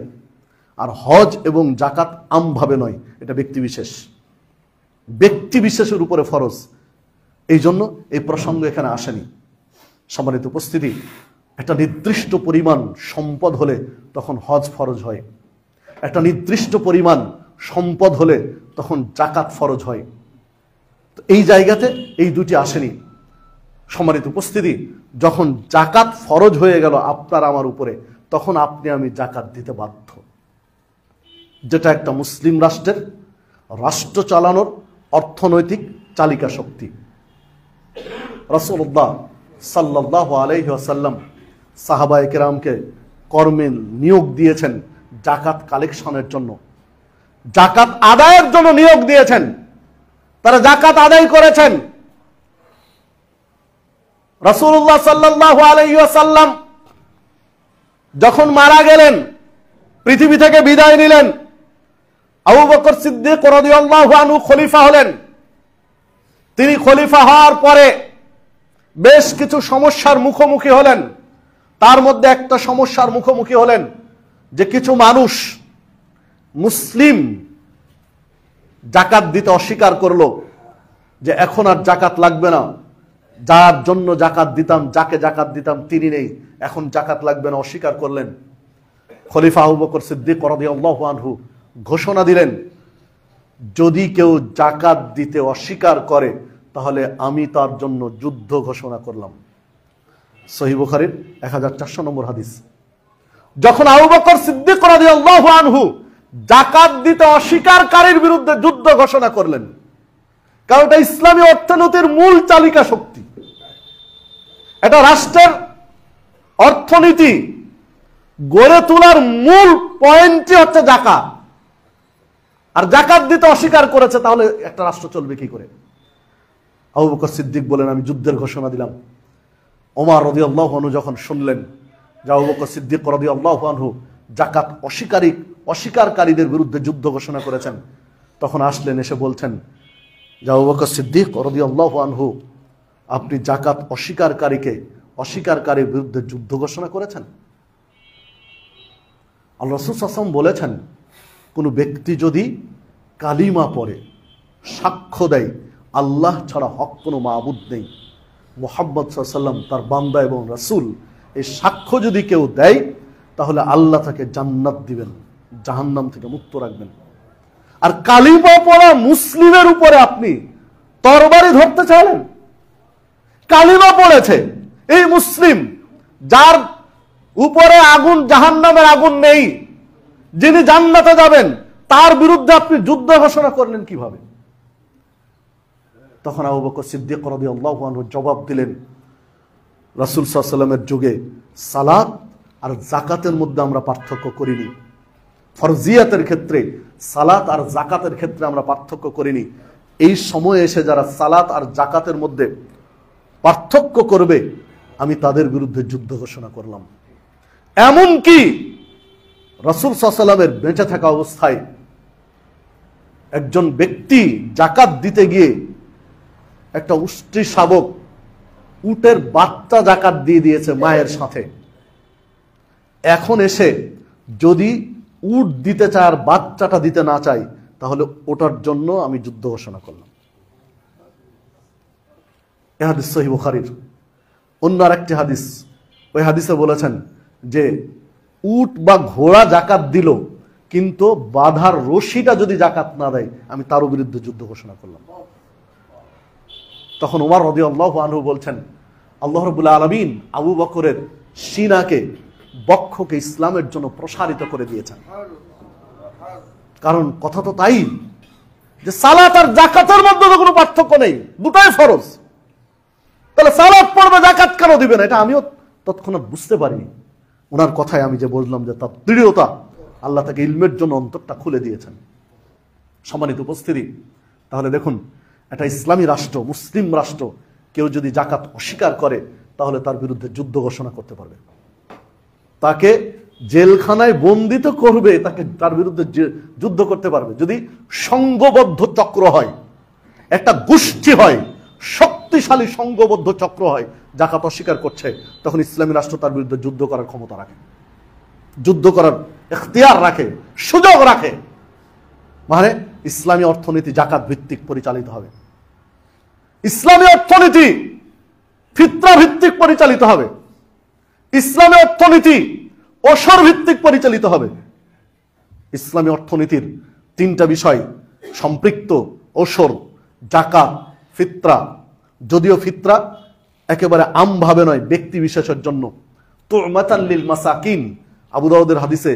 আর হজ এবং জাকাত আমভাবে নয়, এটা ব্যক্তিবিশেষ, ব্যক্তিবিশেষের উপরে ফরজ। এই জন্য এই প্রসঙ্গ এখানে আসেনি। সম্মানিত উপস্থিতি, একটা নির্দিষ্ট পরিমাণ সম্পদ হলে তখন হজ ফরজ হয়, একটা নির্দিষ্ট পরিমাণ সম্পদ হলে তখন জাকাত ফরজ হয়। তো এই জায়গাতে এই দুটি আসেনি। সম্মানিত উপস্থিতি, যখন জাকাত ফরজ হয়ে গেল আপনার আমার উপরে, তখন আপনি আমি জাকাত দিতে বাধ্য, যেটা একটা মুসলিম রাষ্ট্রের রাষ্ট্র চালানোর অর্থনৈতিক চালিকা শক্তি। রাসূলুল্লাহ সাল্লাল্লাহু আলাইহি ওয়াসাল্লাম সাহাবায়ে কেরামকে কর্মে নিয়োগ দিয়েছেন জাকাত কালেকশনের জন্য, জাকাত আদায়ের জন্য নিয়োগ দিয়েছেন। তারা জাকাত আদায় করেছেন। রাসূলুল্লাহ সাল্লাল্লাহু আলাইহি ওয়াসাল্লাম যখন মারা গেলেন, পৃথিবী থেকে বিদায় নিলেন, আবু বকর সিদ্দিক রাদিয়াল্লাহু আনহু খলিফা হলেন। তিনি খলিফা হওয়ার পরে বেশ কিছু সমস্যার মুখোমুখি হলেন। তার মধ্যে একটা সমস্যার মুখোমুখি হলেন যে কিছু মানুষ মুসলিম জাকাত দিতে অস্বীকার করলো, যে এখন আর জাকাত লাগবে না, যার জন্য জাকাত দিতাম, যাকে জাকাত দিতাম তিনি নেই, এখন জাকাত লাগবে না, অস্বীকার করলেন। খলিফা আবু বকর সিদ্দিক রাদিয়াল্লাহু আনহু ঘোষণা দিলেন, যদি কেউ জাকাত দিতে অস্বীকার করে তাহলে আমি তার জন্য যুদ্ধ ঘোষণা করলাম। সহিহ বুখারীর 1400 নম্বর হাদিস। যখন আবু বকর সিদ্দিক রাদিয়াল্লাহু আনহু জাকাত দিতে অস্বীকারীর বিরুদ্ধে যুদ্ধ ঘোষণা করলেন, কারণ এটা ইসলামী অর্থনীতির মূল চালিকা শক্তি। এটা রাষ্ট্রের অর্থনীতি গড়ে তোলার মূল পয়েন্টই হচ্ছে জাকাত। আর জাকাত দিতে অস্বীকার করেছে, তাহলে একটা রাষ্ট্র চলবে কি করে? আবু বকর সিদ্দিক বলেন, আমি যুদ্ধের ঘোষণা দিলাম। ওমর রাদিয়াল্লাহু আনহু যখন শুনলেন যে আবু বকর সিদ্দিক রাদিয়াল্লাহু আনহু জাকাত অস্বীকারীদের বিরুদ্ধে যুদ্ধ ঘোষণা করেছেন, তখন আসলেন, এসে বলছেন যে আবু বকর সিদ্দিক রাদিয়াল্লাহু আনহু, আপনি জাকাত অস্বীকারীর বিরুদ্ধে যুদ্ধ ঘোষণা করেছেন। আল্লাহ রাসূল সাল্লাল্লাহু আলাইহি ওয়াসাল্লাম বলেছেন, কোনো ব্যক্তি যদি কালিমা পড়ে, সাক্ষ্য দেয় আল্লাহ ছাড়া হক কোনো মাবুদ নেই, মুহাম্মদ সাল্লাল্লাহু আলাইহি ওয়াসাল্লাম তার বান্দা এবং রাসূল, এই সাক্ষ্য যদি কেউ দেয় তাহলে আল্লাহ তাকে জান্নাত দিবেন, জাহান্নাম থেকে মুক্ত রাখবেন। আর কালিমা পড়া মুসলিমের উপরে আপনি তরবারি ধরতে চাইলেন? কালিমা পড়েছে এই মুসলিম, যার উপরে আগুন, জাহান্নামের আগুন নেই, যিনি জান্নাতে যাবেন, তার বিরুদ্ধে আপনি যুদ্ধ ঘোষণা করলেন কিভাবে? তখন আবু বকর সিদ্দিক রাদিয়াল্লাহু আনহু জবাব দিলেন, রাসূল সাল্লাল্লাহু আলাইহি ওয়াসাল্লামের যুগে সালাত আর যাকাতের মধ্যে আমরা পার্থক্য করিনি। ফরজিয়াতের ক্ষেত্রে সালাত আর যাকাতের ক্ষেত্রে আমরা পার্থক্য করিনি। এই সময়ে এসে যারা সালাত আর যাকাতের মধ্যে পার্থক্য করবে, আমি তাদের বিরুদ্ধে যুদ্ধ ঘোষণা করলাম। এমনকি রাসূল সাল্লাল্লাহু আলাইহি ওয়াসাল্লামের বেঁচে থাকা অবস্থায় একজন ব্যক্তি যাকাত দিতে গিয়ে একটা উষ্ট্রী শাবক উটের বাচ্চা যাকাত দিয়ে দিয়েছে মায়ের সাথে। এখন এসে যদি উট দিতে চায় আর বাচ্চাটা দিতে না চাই, তাহলে ওটার জন্য আমি যুদ্ধ ঘোষণা করলাম। এই হাদিস সহিহ বুখারীর। অন্য আরেকটি হাদিস, ওই হাদিসে বলেছেন যে উট বা ঘোড়া যাকাত দিল, কিন্তু বাধার রশিটা যদি যাকাত না দেয়, আমি তারও বিরুদ্ধে যুদ্ধ ঘোষণা করলাম। তখন ওমর রাদিয়াল্লাহু আনহু বলছেন, আল্লাহ রাব্বুল আলামিন আবু বকরের সিনাকে, বক্ষকে ইসলামের জন্য প্রসারিত করে দিয়েছেন। কারণ কথা তো তাই যে সালাত আর যাকাতের মধ্যে তো কোনো পার্থক্য নেই, দুটাই ফরজ। তাহলে সালাত পড়বে, যাকাত কেন দিবেন? এটা আমিও তৎক্ষণাৎ বুঝতে পারিনি। ওনার কথায় আমি যে বুঝলাম যে তার দৃঢ়তা, আল্লাহ তাকে ইলমের জন্য অন্তরটা খুলে দিয়েছেন। সম্মানিত উপস্থিতি, তাহলে দেখুন, একটা ইসলামী রাষ্ট্র, মুসলিম রাষ্ট্র, কেউ যদি যাকাত অস্বীকার করে, তাহলে তার বিরুদ্ধে যুদ্ধ ঘোষণা করতে পারবে, তাকে জেলখানায় বন্দিত করবে, তাকে তার বিরুদ্ধে যুদ্ধ করতে পারবে। যদি সংঘবদ্ধ চক্র হয়, একটা গোষ্ঠী হয়, শক্তিশালী সংঘবদ্ধ চক্র হয়, যাকাত অস্বীকার করছে, তখন ইসলামী রাষ্ট্র তার বিরুদ্ধে যুদ্ধ করার ক্ষমতা রাখে, যুদ্ধ করার ইখতিয়ার রাখে, সুযোগ রাখে। মানে ইসলামী অর্থনীতি যাকাত ভিত্তিক পরিচালিত হবে, ইসলামী অর্থনীতি ফিতরা ভিত্তিক পরিচালিত হবে, ইসলামী অর্থনীতি ওসর ভিত্তিক পরিচালিত হবে। ইসলামী অর্থনীতির তিনটা বিষয় সম্পৃক্ত: ওসর, যাকাত, ফিতরা। যদিও ফিতরা একেবারে আমভাবে নয়, ব্যক্তি বিশেষের জন্য। তুমাতান লিল মাসাকিন, আবু দাউদের হাদিসে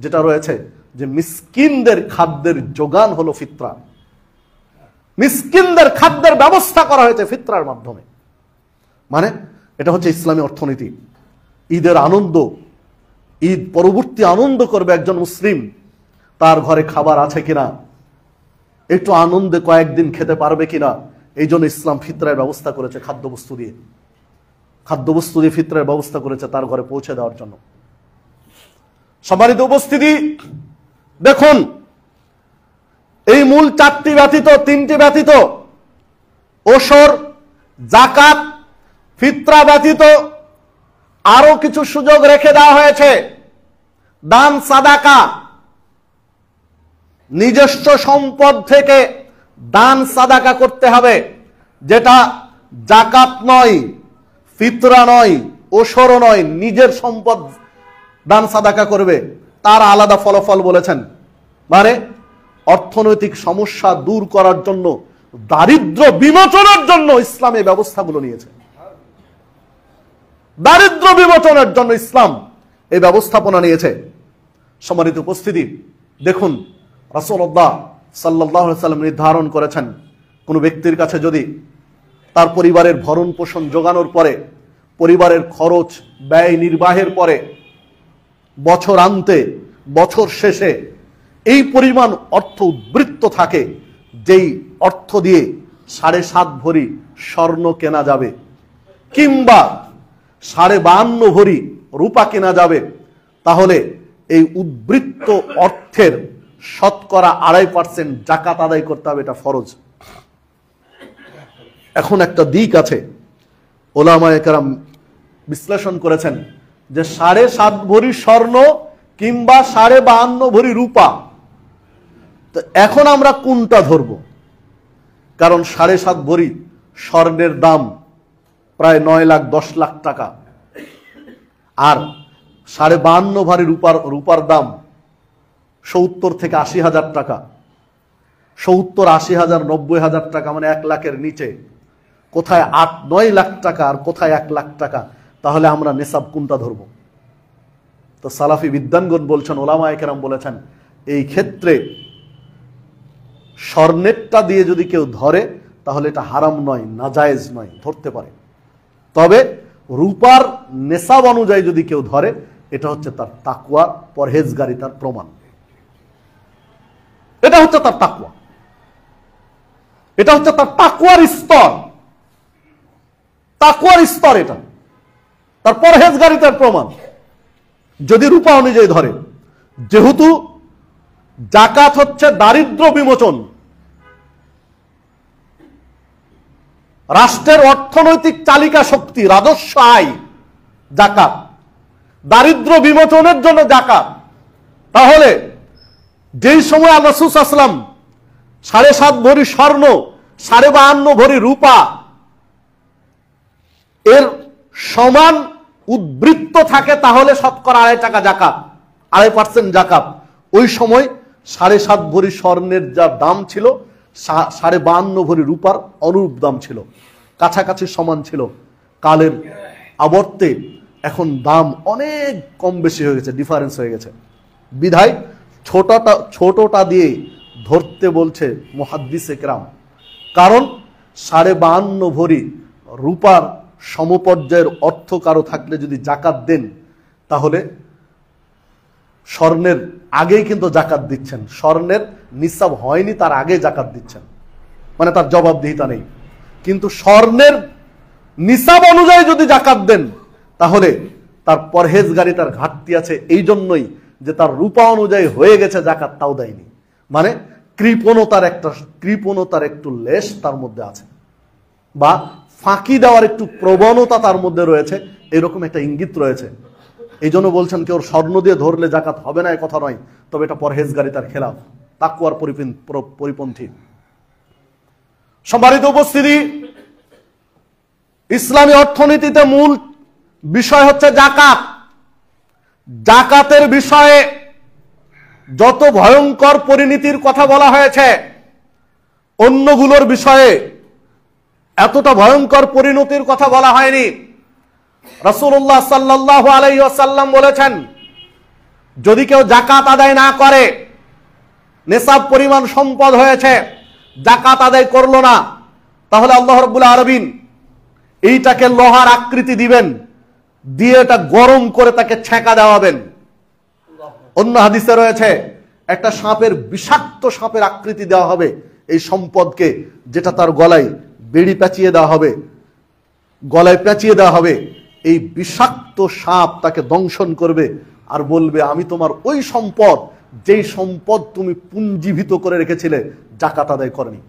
যেটা রয়েছে যে মিসকিনদের খাদ্যের যোগান হলো ফিতরা। মিসকিনদের খাদ্যের ব্যবস্থা করা হয়েছে ফিতরার মাধ্যমে। মানে এটা হচ্ছে ইসলামী অর্থনীতি। ঈদের আনন্দ, ঈদ পরবর্তী আনন্দ করবে একজন মুসলিম, তার ঘরে খাবার আছে কিনা, একটু আনন্দে কয়েকদিন খেতে পারবে কিনা, এই জন্য ইসলাম ফিতরার ব্যবস্থা করেছে। খাদ্যবস্তু দিয়ে ফিতরার ব্যবস্থা করেছে তার ঘরে পৌঁছে দেওয়ার জন্য। সম্মানিত উপস্থিতি, দেখুন, এই মূল চারটি ব্যতীত, তিনটি ব্যতীত, ওসর, যাকাত, ফিতরা ব্যতীত আরো কিছু সুযোগ রেখে দেওয়া হয়েছে। দান, সাদাকা, নিজস্ব সম্পদ থেকে দান সাদাকা করতে হবে, যেটা যাকাত নয়, ফিতরা নয়, ওসর নয়, নিজের সম্পদ দান সাদাকা করবে, তার আলাদা ফলাফল বলেছেন। মানে অর্থনৈতিক সমস্যা দূর করার জন্য, দারিদ্র বিমোচনের জন্য ইসলাম এই ব্যবস্থাগুলো নিয়েছে। দারিদ্র বিমোচনের জন্য ইসলাম এই ব্যবস্থাপনা নিয়েছে। সম্মানিত উপস্থিতি, দেখুন, রাসূলুল্লাহ সাল্লাল্লাহু আলাইহি ওয়াসাল্লাম নির্ধারণ করেছেন, কোন ব্যক্তির কাছে যদি তার পরিবারের ভরণ পোষণ জোগানোর পরে, পরিবারের খরচ ব্যয় নির্বাহের পরে, বছর আন্তে, বছর শেষে এই পরিমাণ অর্থ উদ্বৃত্ত থাকে, যেই অর্থ দিয়ে 7.5 ভরি স্বর্ণ কেনা যাবে, কিংবা 52.5 ভরি রূপা কেনা যাবে, তাহলে এই উদ্বৃত্ত অর্থের শতকরা 2.5% যাকাত আদায় করতে হবে। এটা ফরজ। এখন একটা দিক আছে, ওলামায়ে কেরাম বিশ্লেষণ করেছেন যে 7.5 ভরি স্বর্ণ কিংবা 52.5 ভরি রূপা, তো এখন আমরা কোনটা ধরব? কারণ 7.5 ভরি স্বর্ণের দাম প্রায় 9,10 লাখ টাকা, আর 52.5 ভরি রূপার দাম 70 থেকে 80 হাজার টাকা। 70, 80 হাজার, 90 হাজার টাকা, মানে 1 লাখের নিচে। কোথায় 8-9 লাখ টাকা আর কোথায় 1 লাখ টাকা? তাহলে আমরা নেসাব কোনটা ধরব? তো সালাফি বিদ্বানগণ বলছেন, ওলামায়ে কেরাম বলেছেন, এই ক্ষেত্রে স্বর্ণেরটা দিয়ে যদি কেউ ধরে, তাহলে এটা হারাম নয়, নাজায়েজ নয়, ধরতে পারে। তবে রূপার নেসাব অনুযায়ী যদি কেউ ধরে, এটা হচ্ছে তার তাকওয়া, পরহেজগারিতার প্রমাণ। এটা হচ্ছে তার তাকওয়া, এটা হচ্ছে তার তাকওয়ার স্তর। তাকওয়ার স্তর, এটা তার পরহেজগারিতার প্রমাণ। যদি রূপা অনুযায়ী ধরে, যেহেতু জাকাত হচ্ছে দারিদ্র বিমোচন, রাষ্ট্রের অর্থনৈতিক চালিকা শক্তি, রাজস্ব আয় জাকাত, দারিদ্র বিমোচনের জন্য জাকাত। তাহলে যেই সময় আল্লাহ রাসূল সাল্লাল্লাহু আলাইহি ওয়াসাল্লাম 7.5 ভরি স্বর্ণ, 52.5 ভরি রূপা এর সমান উদ্বৃত্ত থাকে, তাহলে শতকরা 2.5 টাকা জাকাত, 2.5% জাকাত। ওই সময় 7.5 ভরি স্বর্ণের যা দাম ছিল 52.5 ভরি রূপার অনুরূপ দাম ছিল, কাছাকাছি সমান ছিল। কালের আবর্তে এখন দাম অনেক কম বেশি হয়ে গেছে, ডিফারেন্স হয়ে গেছে। বিধায় ছোটটা দিয়ে ধরতে বলছে মুহাদ্দিস একরাম, কারণ 52.5 ভরি রূপার সমপর্যায়ের অর্থ কারো থাকলে যদি জাকাত দেন, তাহলে স্বর্ণের আগেই কিন্তু জাকাত দিচ্ছেন, স্বর্ণের নিসাব হয়নি তার আগে জাকাত দিচ্ছেন, মানে তার জবাবদিহিতা নেই। কিন্তু স্বর্ণের নিসাব অনুযায়ী যদি জাকাত দেন, তাহলে তার পরহেজগারিতার ঘাটতি আছে, এই জন্যই যে তার রূপা অনুযায়ী হয়ে গেছে জাকাত, তাও দেয়নি, মানে কৃপণতার একটু লেশ তার মধ্যে আছে, বা ফাঁকি দেওয়ার একটু প্রবণতা তার মধ্যে রয়েছে, এরকম একটা ইঙ্গিত রয়েছে। এই জন্য বলছেন কেউ স্বর্ণ দিয়ে ধরলে জাকাত হবে না, এ কথা নয়, তবে এটা পরহেজগারিতার খেলাফ, তাকওয়ার পরিপন্থী। সম্মানিত উপস্থিতি, ইসলামী অর্থনীতিতে মূল বিষয় হচ্ছে জাকাত। জাকাতের বিষয়ে যত ভয়ঙ্কর পরিণতির কথা বলা হয়েছে, অন্যগুলোর বিষয়ে এতটা ভয়ঙ্কর পরিণতির কথা বলা হয়নি। রাসূলুল্লাহ সাল্লাল্লাহু আলাইহি ওয়াসাল্লাম বলেছেন, যদি কেউ জাকাত আদায় না করে, নেসাব পরিমাণ সম্পদ হয়েছে, জাকাত আদায় করলো না, তাহলে আল্লাহ রাব্বুল আলামিন এইটাকে লোহার আকৃতি দিবেন, দিয়ে এটা গরম করে তাকে ছেঁকা দেওয়াবেন। অন্য হাদিসে রয়েছে একটা বিষাক্ত সাপের আকৃতি দেওয়া হবে এই সম্পদকে, যেটা তার গলায় বেড়ি পেঁচিয়ে দেওয়া হবে, গলায় পেঁচিয়ে দেওয়া হবে। এই বিষাক্ত সাপ তাকে দংশন করবে আর বলবে, আমি তোমার ওই সম্পদ, যেই সম্পদ তুমি পুঞ্জীভূত করে রেখেছিলে, জাকাত আদায় করনি,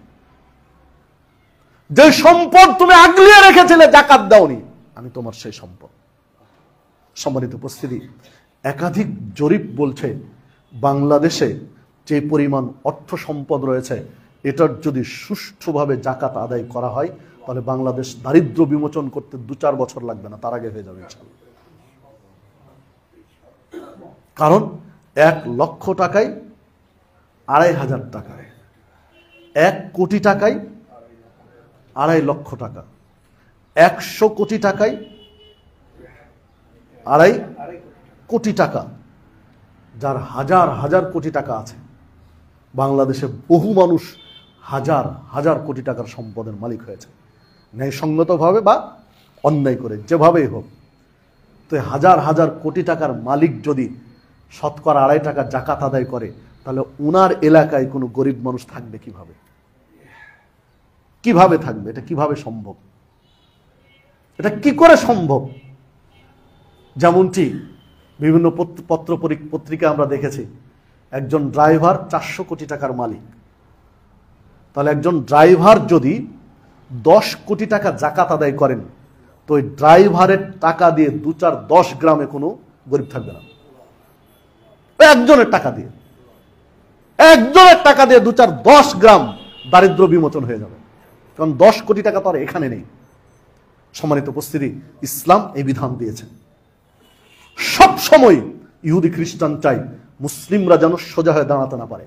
যে সম্পদ তুমি আগলিয়ে রেখেছিলে, জাকাত দাওনি, আমি তোমার সেই সম্পদ। সম্মানিত উপস্থিতি, একাধিক জরিপ বলছে বাংলাদেশে যে পরিমাণ অর্থ সম্পদ রয়েছে, এটার যদি সুষ্ঠুভাবে জাকাত আদায় করা হয়, তাহলে বাংলাদেশ দারিদ্র বিমোচন করতে 2-4 বছর লাগবে না, তার আগে হয়ে যাবে ইনশাআল্লাহ। কারণ 1 লক্ষ টাকায় 2,500 টাকায়, 1 কোটি টাকায় 2.5 লক্ষ টাকা, 100 কোটি টাকায় 2.5 কোটি টাকা, যার হাজার হাজার কোটি টাকা আছে। বাংলাদেশে বহু মানুষ হাজার হাজার কোটি টাকার সম্পদের মালিক হয়েছে, ন্যায়সঙ্গতভাবে বা অন্যায় করে, যেভাবেই হোক। তো হাজার হাজার কোটি টাকার মালিক যদি শতকরা 2.5 টাকা জাকাত আদায় করে, তাহলে উনার এলাকায় কোনো গরিব মানুষ থাকবে কিভাবে? কিভাবে থাকবে? এটা কিভাবে সম্ভব? এটা কি করে সম্ভব? যেমনটি বিভিন্ন পত্র পত্রিকা আমরা দেখেছি, একজন ড্রাইভার 400 কোটি টাকার মালিক, তাহলে একজন ড্রাইভার যদি 10 কোটি টাকা জাকাত আদায় করেন, তো ওই ড্রাইভারের টাকা দিয়ে 2-4-10 গ্রামে কোনো গরিব থাকবে না। একজনের টাকা দিয়ে 2-4-10 গ্রাম দারিদ্র বিমোচন হয়ে যাবে, কারণ 10 কোটি টাকা তো আর এখানে নেই। সম্মানিত উপস্থিতি, ইসলাম এই বিধান দিয়েছেন। সব সময় ইহুদি খ্রিস্টান চাই মুসলিমরা যেন সোজা হয়ে দাঁড়াতে না পারে,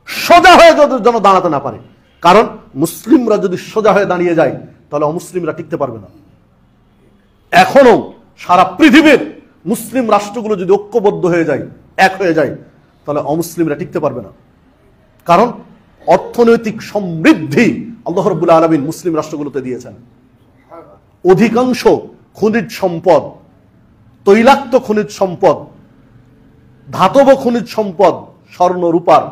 সোজা হয়ে যেন দাঁড়াতে না পারে। কারণ মুসলিমরা যদি সোজা হয়ে দাঁড়িয়ে যায়, তাহলে অমুসলিমরা টিকতে পারবে না। এখনো সারা পৃথিবীর মুসলিম রাষ্ট্রগুলো যদি ঐক্যবদ্ধ হয়ে যায়, এক হয়ে যায়, তাহলে অমুসলিমরা টিকতে পারবে না। কারণ অর্থনৈতিক সমৃদ্ধি আল্লাহ রাব্বুল আলামিন মুসলিম রাষ্ট্রগুলোতে দিয়েছেন। অধিকাংশ খনিজ সম্পদ, তৈলাক্ত খনিজ সম্পদ, ধাতব খনিজ সম্পদ, স্বর্ণ রূপার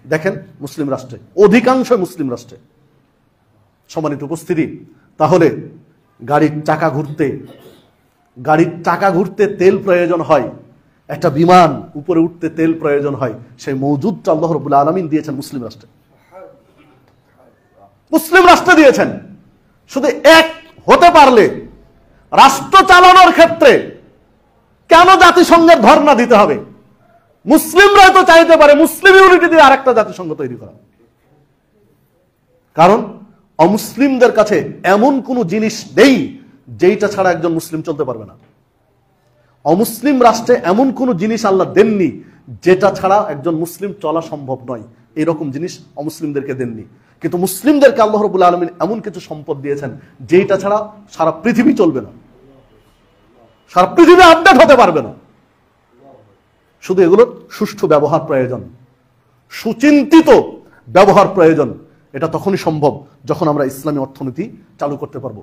দেখেন মুসলিম রাষ্ট্রে, অধিকাংশ মুসলিম রাষ্ট্রে। সম্মানিত উপস্থিতি, তাহলে গাড়ির চাকা ঘুরতে তেল প্রয়োজন হয়, একটা বিমান উপরে উঠতে তেল প্রয়োজন হয়, সেই মওজুদটা আল্লাহ রাব্বুল আলামিন দিয়েছেন মুসলিম রাষ্ট্রে দিয়েছেন। শুধু এক হতে পারলে রাষ্ট্র চালানোর ক্ষেত্রে কেন জাতিসংঘের ধর্ণা দিতে হবে? মুসলিমরাই তো চাইতে পারে মুসলিম ইউনিটি দিয়ে আরেকটা জাতিসংঘ তৈরি করা। কারণ অমুসলিমদের কাছে এমন কোনো জিনিস নেই যেটা ছাড়া একজন মুসলিম চলতে পারবে না। অমুসলিম রাষ্ট্রে এমন কোনো জিনিস আল্লাহ দেননি যেটা ছাড়া একজন মুসলিম চলা সম্ভব নয়, এরকম জিনিস অমুসলিমদেরকে দেননি। কিন্তু মুসলিমদেরকে আল্লাহ রাব্বুল আলামিন এমন কিছু সম্পদ দিয়েছেন যেটা ছাড়া সারা পৃথিবী চলবে না, সারা পৃথিবী আপডেট হতে পারবে না। শুধু এগুলোর সুষ্ঠু ব্যবহার প্রয়োজন, সুচিন্তিত ব্যবহার প্রয়োজন। এটা তখনই সম্ভব যখন আমরা ইসলামী অর্থনীতি চালু করতে পারবো।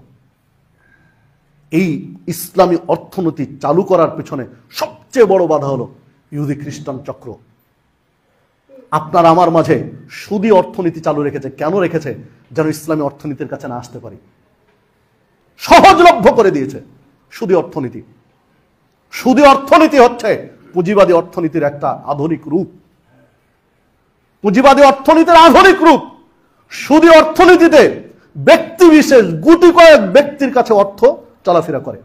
এই ইসলামী অর্থনীতি চালু করার পিছনে সবচেয়ে বড় বাধা হলো ইহুদি খ্রিস্টান চক্র। আপনার আমার মাঝে সুদী অর্থনীতি চালু রেখেছে। কেন রেখেছে? যেন ইসলামী অর্থনীতির কাছে না আসতে পারি। সহজলভ্য করে দিয়েছে সুদী অর্থনীতি। সুদী অর্থনীতি হচ্ছে পুঁজিবাদী অর্থনীতির একটা আধুনিক রূপ। পুঁজিবাদী অর্থনীতির আধুনিক রূপ। সুদী অর্থনীতিতে ব্যক্তি বিশেষ গুটি কয়েক ব্যক্তির কাছে অর্থ চলাফেরা করে।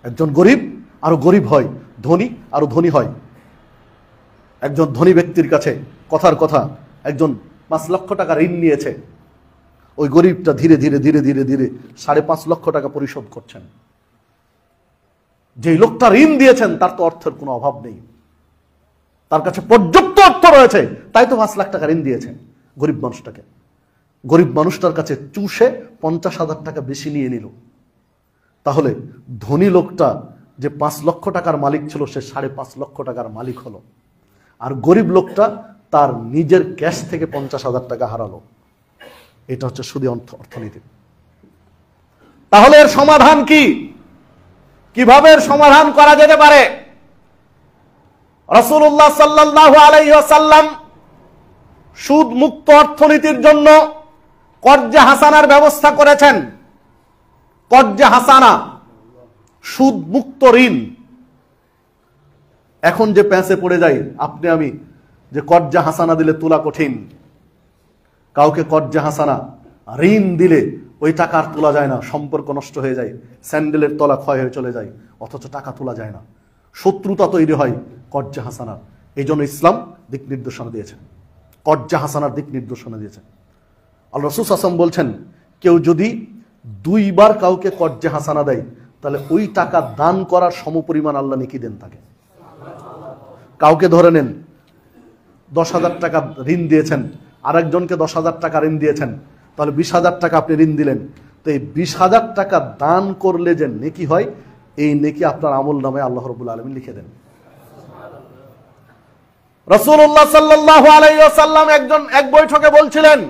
একজন গরিব আরো গরিব হয়, ধনী আরো ধনী হয়। একজন ধনী ব্যক্তির কাছে কথার কথা একজন 5 লক্ষ টাকা ঋণ নিয়েছে, ওই গরিবটা ধীরে ধীরে ধীরে ধীরে ধীরে 5.5 লক্ষ টাকা পরিশোধ করছেন। যে লোকটা ঋণ দিয়েছেন তার তো অর্থের কোনো অভাব নেই, তার কাছে পর্যাপ্ত অর্থ রয়েছে, তাই তো 5 লাখ টাকা ঋণ দিয়েছেন গরিব মানুষটাকে। গরিব মানুষটার কাছে চুষে 50,000 টাকা বেশি নিয়ে নিল। তাহলে ধনী লোকটা যে 5 লক্ষ টাকার মালিক ছিল সে 5.5 লক্ষ টাকার মালিক হলো, আর গরিব লোকটা তার নিজের ক্যাশ থেকে 50,000 টাকা হারালো। এটা হচ্ছে সুদী অর্থনীতি। তাহলে এর সমাধান কি? কিভাবে এর সমাধান করা যেতে পারে? রাসূলুল্লাহ সাল্লাল্লাহু আলাইহি ওয়াসাল্লাম সুদ মুক্ত অর্থনীতির জন্য কর্জে হাসানার ব্যবস্থা করেছেন। কর্জে হাসানা, সুদ মুক্ত ঋণ। এখন যে প্যাঁচে পড়ে যাই আপনি আমি, যে কর্জে হাসানা দিলে তোলা কঠিন, কাউকে কর্জে হাসানা ঋণ দিলে ওই টাকা আর তোলা যায় না, সম্পর্ক নষ্ট হয়ে যায়, স্যান্ডেলের তলা ক্ষয় হয়ে চলে যায়, অথচ টাকা তোলা যায় না, শত্রুতা তৈরি হয় কর্জে হাসানা। এই জন্য ইসলাম দিক নির্দেশনা দিয়েছেন, কর্জে হাসানার দিক নির্দেশনা দিয়েছেন। আল্লাহ রাসূল সাল্লাল্লাহু আলাইহি ওয়াসাল্লাম বলছেন, কেউ যদি 2 বার কাউকে কর্জে হাসানা দেয় তাহলে ওই টাকা দান করার সমপরিমাণ আল্লাহ নেকি দেন তাকে। কাউকে ধরে নেন 10,000 টাকা ঋণ দিয়েছেন, আরেকজনকে 10,000 টাকা ঋণ দিয়েছেন, তাহলে 20,000 টাকা আপনি ঋণ দিলেন। তো এই 20,000 টাকা দান করলে যে নেকি হয়, এই নেকি আপনার আমল নামে আল্লাহ রাব্বুল আলামিন লিখে দেন। রাসূলুল্লাহ সাল্লাল্লাহু আলাইহি ওয়াসাল্লাম এক বৈঠকে বলছিলেন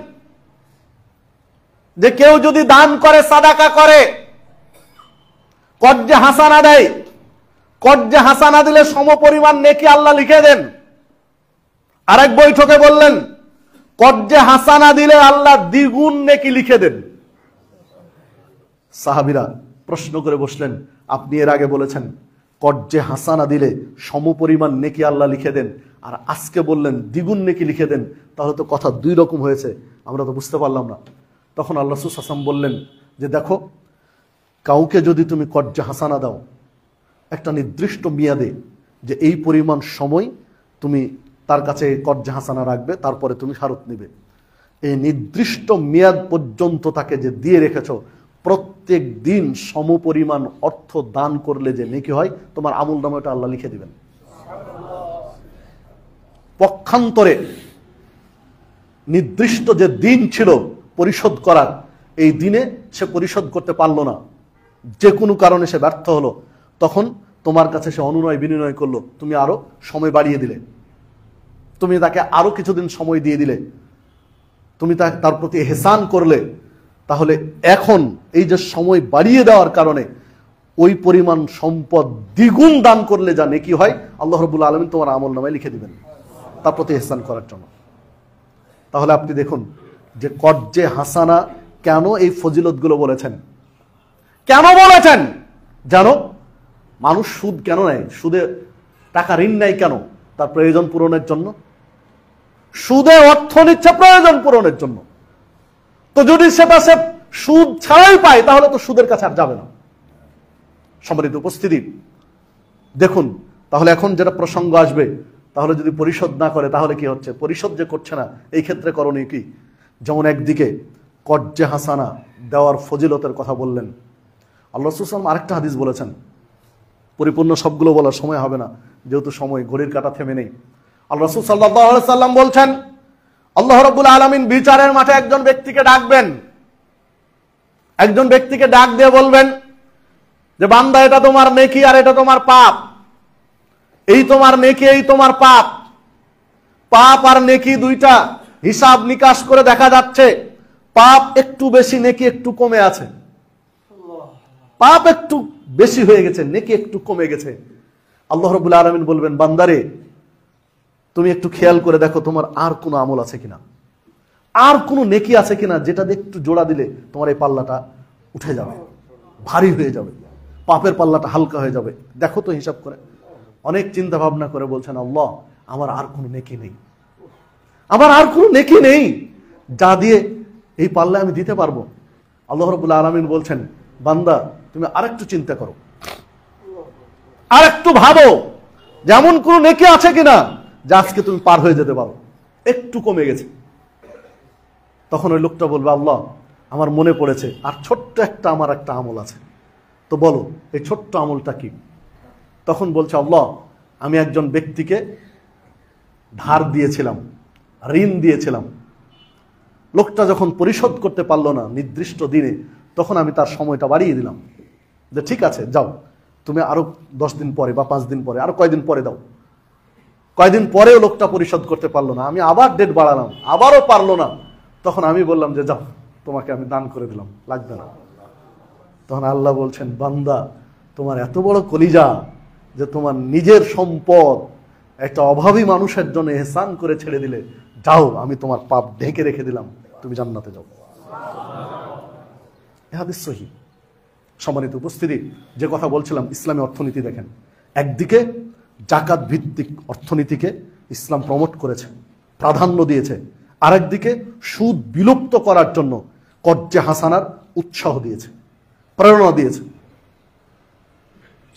যে কেউ যদি দান করে, সাদাকা করে, কর্জে হাসানা দেয়, কর্জে হাসানা দিলে সমপরিমাণ নেকি আল্লাহ লিখে দেন। আরেক বৈঠকে বললেন কর্জে হাসানা দিলে আল্লাহ দ্বিগুণ নেকি লিখে দেন। সাহাবীরা প্রশ্ন করে বসলেন, আপনি এর আগে বলেছেন কর্জে হাসানা দিলে সমপরিমাণ নেকি আল্লাহ লিখে দেন, আর আজকে বললেন দ্বিগুণ নেকি লিখে দেন, তাহলে তো কথা 2 রকম হয়েছে, আমরা তো বুঝতে পারলাম না। তখন আল্লাহ রাসূল সাল্লাল্লাহু আলাইহি ওয়াসাল্লাম বললেন যে দেখো, কাউকে যদি তুমি কর্জে হাসানা দাও একটা নির্দিষ্ট মেয়াদে, যে এই পরিমাণ সময় তুমি তার কাছে কর্জে হাসানা রাখবে, তারপরে তুমি ফেরত নিবে, এই নির্দিষ্ট মেয়াদ পর্যন্ত তাকে যে দিয়ে রেখেছো, প্রত্যেক দিন সমপরিমাণ অর্থ দান করলে যে নেকি হয়, তোমার আমল নামে ওটা আল্লাহ লিখে দিবেন। পক্ষান্তরে নির্দিষ্ট যে দিন ছিল পরিশোধ করার, এই দিনে সে পরিশোধ করতে পারলো না, যে কোনো কারণে সে ব্যর্থ হলো, তখন তোমার কাছে সে অনুনয় বিনয় করলো, তুমি আরো সময় বাড়িয়ে দিলে, তুমি তাকে আরো কিছুদিন সময় দিয়ে দিলে, তুমি তার প্রতি ইহসান করলে, তাহলে এখন এই যে সময় বাড়িয়ে দেওয়ার কারণে ওই পরিমাণ সম্পদ দ্বিগুণ দান করলে যা নেকি হয়, আল্লাহ রাব্বুল আলামিন তোমার আমল নামায় লিখে দিবেন তার প্রতি ইহসান করার জন্য। তাহলে আপনি দেখুন যে কর্জে হাসানা কেন এই ফজিলতগুলো বলেছেন। কেন বলেছেন? জানো মানুষ সুদ কেন নেয়? সুদে টাকা ঋণ নেয় কেন? তার প্রয়োজন পূরণের জন্য। সুদে অর্থ নিচ্ছে প্রয়োজন পূরণের জন্য। তো যদি সেটা সে সুদ ছাড়াই পায় তাহলে তো সুদের কাছে আর যাবে না। সম্মানিত উপস্থিতি, দেখুন তাহলে এখন যেটা প্রসঙ্গ আসবে, তাহলে যদি পরিশোধ না করে তাহলে কি হচ্ছে? পরিশোধ যে করছে না এই ক্ষেত্রে করণীয় কি? যেমন একদিকে কর্জে হাসানা দেওয়ার ফজিলতের কথা বললেন আল্লাহ রাসূল সাল্লাল্লাহু আলাইহি ওয়াসাল্লাম। আরেকটা হাদিস বলেছেন, পরিপূর্ণ সবগুলো বলার সময় হবে না যেহেতু সময় ঘড়ির কাঁটা থেমে নেই। আল্লাহ রাসূল সাল্লাল্লাহু আলাইহি ওয়াসাল্লাম বলছেন, আল্লাহ রাব্বুল আলামিন বিচারের মাঠে একজন ব্যক্তিকে ডাকবেন। একজন ব্যক্তিকে ডাক দিয়ে বলবেন যে বান্দা, এটা তোমার নেকি আর এটা তোমার পাপ। এই তোমার নেকি, এই তোমার পাপ। পাপ আর নেকি দুইটা হিসাব নিকাশ করে দেখা যাচ্ছে পাপ একটু বেশি, নেকি একটু কমে আছে। পাপ একটু বেশি হয়ে গেছে, নেকি একটু কমে গেছে। আল্লাহ রাব্বুল আলামিন বলবেন, বান্দারে তুমি একটু খেয়াল করে দেখো তোমার আর কোনো আমল আছে কিনা, আর কোনো নেকি আছে কিনা, যেটা দিয়ে একটু জোড়া দিলে তোমার এই পাল্লাটা উঠে যাবে, ভারী হয়ে যাবে, পাপের পাল্লাটা হালকা হয়ে যাবে। দেখো তো হিসাব করে। অনেক চিন্তা ভাবনা করে বলছেন, আল্লাহ আমার আর কোনো নেকি নেই, আমার আর কোনো নেকি নেই যা দিয়ে এই পাল্লা আমি দিতে পারবো। আল্লাহ রাব্বুল আলামিন বলছেন, বান্দা তুমি আরেকটু চিন্তা করো, আরেকটু ভাবো যেমন কোন নেকি আছে কিনা যা আজকে তুমি পার হয়ে যেতে পারো, একটু কমে গেছে। তখন ওই লোকটা বলবে, আল্লাহ আমার মনে পড়েছে আর ছোট্ট একটা আমার একটা আমল আছে, তো বলো এই ছোট্ট আমলটা কি? তখন বলছে, আল্লাহ আমি একজন ব্যক্তিকে ধার দিয়েছিলাম, ঋণ দিয়েছিলাম। লোকটা যখন পরিশোধ করতে পারলো না নির্দিষ্ট দিনে, তখন আমি তার সময়টা বাড়িয়ে দিলাম যে ঠিক আছে যাও, তুমি আরো 10 দিন পরে বা 5 দিন পরে, আরো কয়দিন পরে দাও। কয়দিন পরেও লোকটা পরিশোধ করতে পারলো না, আমি আবার ডেট বাড়ালাম, আবারও পারলো না। তখন আমি বললাম যে যাও, তোমাকে আমি দান করে দিলাম, লাগবে না। তখন আল্লাহ বলছেন, বান্দা তোমার এত বড় কলিজা যে তোমার নিজের সম্পদ একটা অভাবী মানুষের জন্য এহসান করে ছেড়ে দিলে, যাও আমি তোমার পাপ ঢেকে রেখে দিলাম, তুমি জান্নাতে যাও। এ হাদিস সহিহ। সম্মানিত উপস্থিতি, যে কথা বলছিলাম ইসলামী অর্থনীতি দেখেন, একদিকে জাকাত ভিত্তিক অর্থনীতিকে ইসলাম প্রমোট করেছে, প্রাধান্য দিয়েছে, আরেকদিকে সুদ বিলুপ্ত করার জন্য কর্জে হাসানার উৎসাহ দিয়েছে, প্রেরণা দিয়েছে।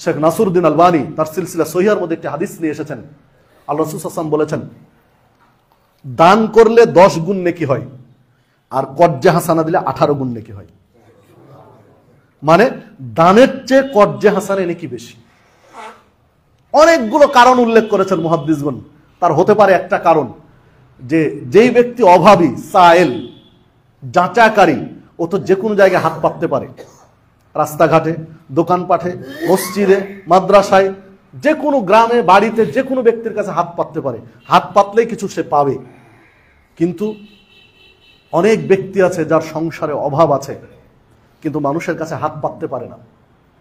শেখ নাসিরউদ্দিন আলবানী তার সিলসিলা সহিহার মধ্যে একটি হাদিস নিয়ে এসেছেন। আল্লাহ রাসূল সাল্লাল্লাহু আলাইহি ওয়াসাল্লাম বলেছেন, দান করলে 10 গুণ নেকি হয়, আর কর্জে হাসানা দিলে 18 গুণ নেকি হয়। মানে দানের চেয়ে কর্জে হাসানে নেকি বেশি। অনেকগুলো কারণ উল্লেখ করেছেন মুহাদ্দিসগণ। তার হতে পারে একটা কারণ যে যেই ব্যক্তি অভাবী, সায়েল, যাচাকারী, ও তো যে কোনো জায়গায় হাত পাততে পারে, রাস্তাঘাটে, দোকানপাটে, মসজিদে, মাদ্রাসায়, যে কোনো গ্রামে, বাড়িতে, যে কোনো ব্যক্তির কাছে হাত পাততে পারে, হাত পাতলেই কিছু সে পাবে। কিন্তু অনেক ব্যক্তি আছে যার সংসারে অভাব আছে, কিন্তু মানুষের কাছে হাত পাততে পারে না,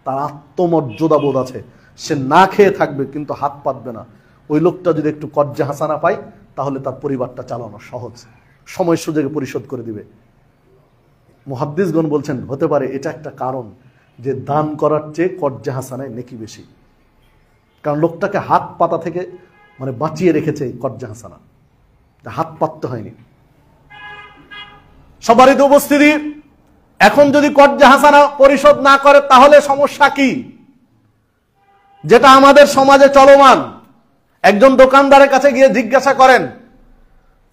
তার আত্মমর্যাদা বোধ আছে, সে না খেয়ে থাকবে কিন্তু হাত পাতবে না। ওই লোকটা যদি একটু কর্জে হাসানা পায় তাহলে তার পরিবারটা চালানো সহজ, সময় সুযোগে পরিশোধ করে দিবে। মুহাদ্দিসগণ বলছেন হতে পারে এটা একটা কারণ যে দান করার চেয়ে কর্জে হাসানায় নেকি বেশি, কারণ লোকটাকে হাত পাতা থেকে মানে বাঁচিয়ে রেখেছে এই কর্জে হাসানা, হাত পাততে হয়নি। সবারই তো উপস্থিতি, এখন যদি কর্জে হাসানা পরিশোধ না করে তাহলে সমস্যা কি? যেটা আমাদের সমাজে চলমান, একজন দোকানদারের কাছে গিয়ে জিজ্ঞাসা করেন,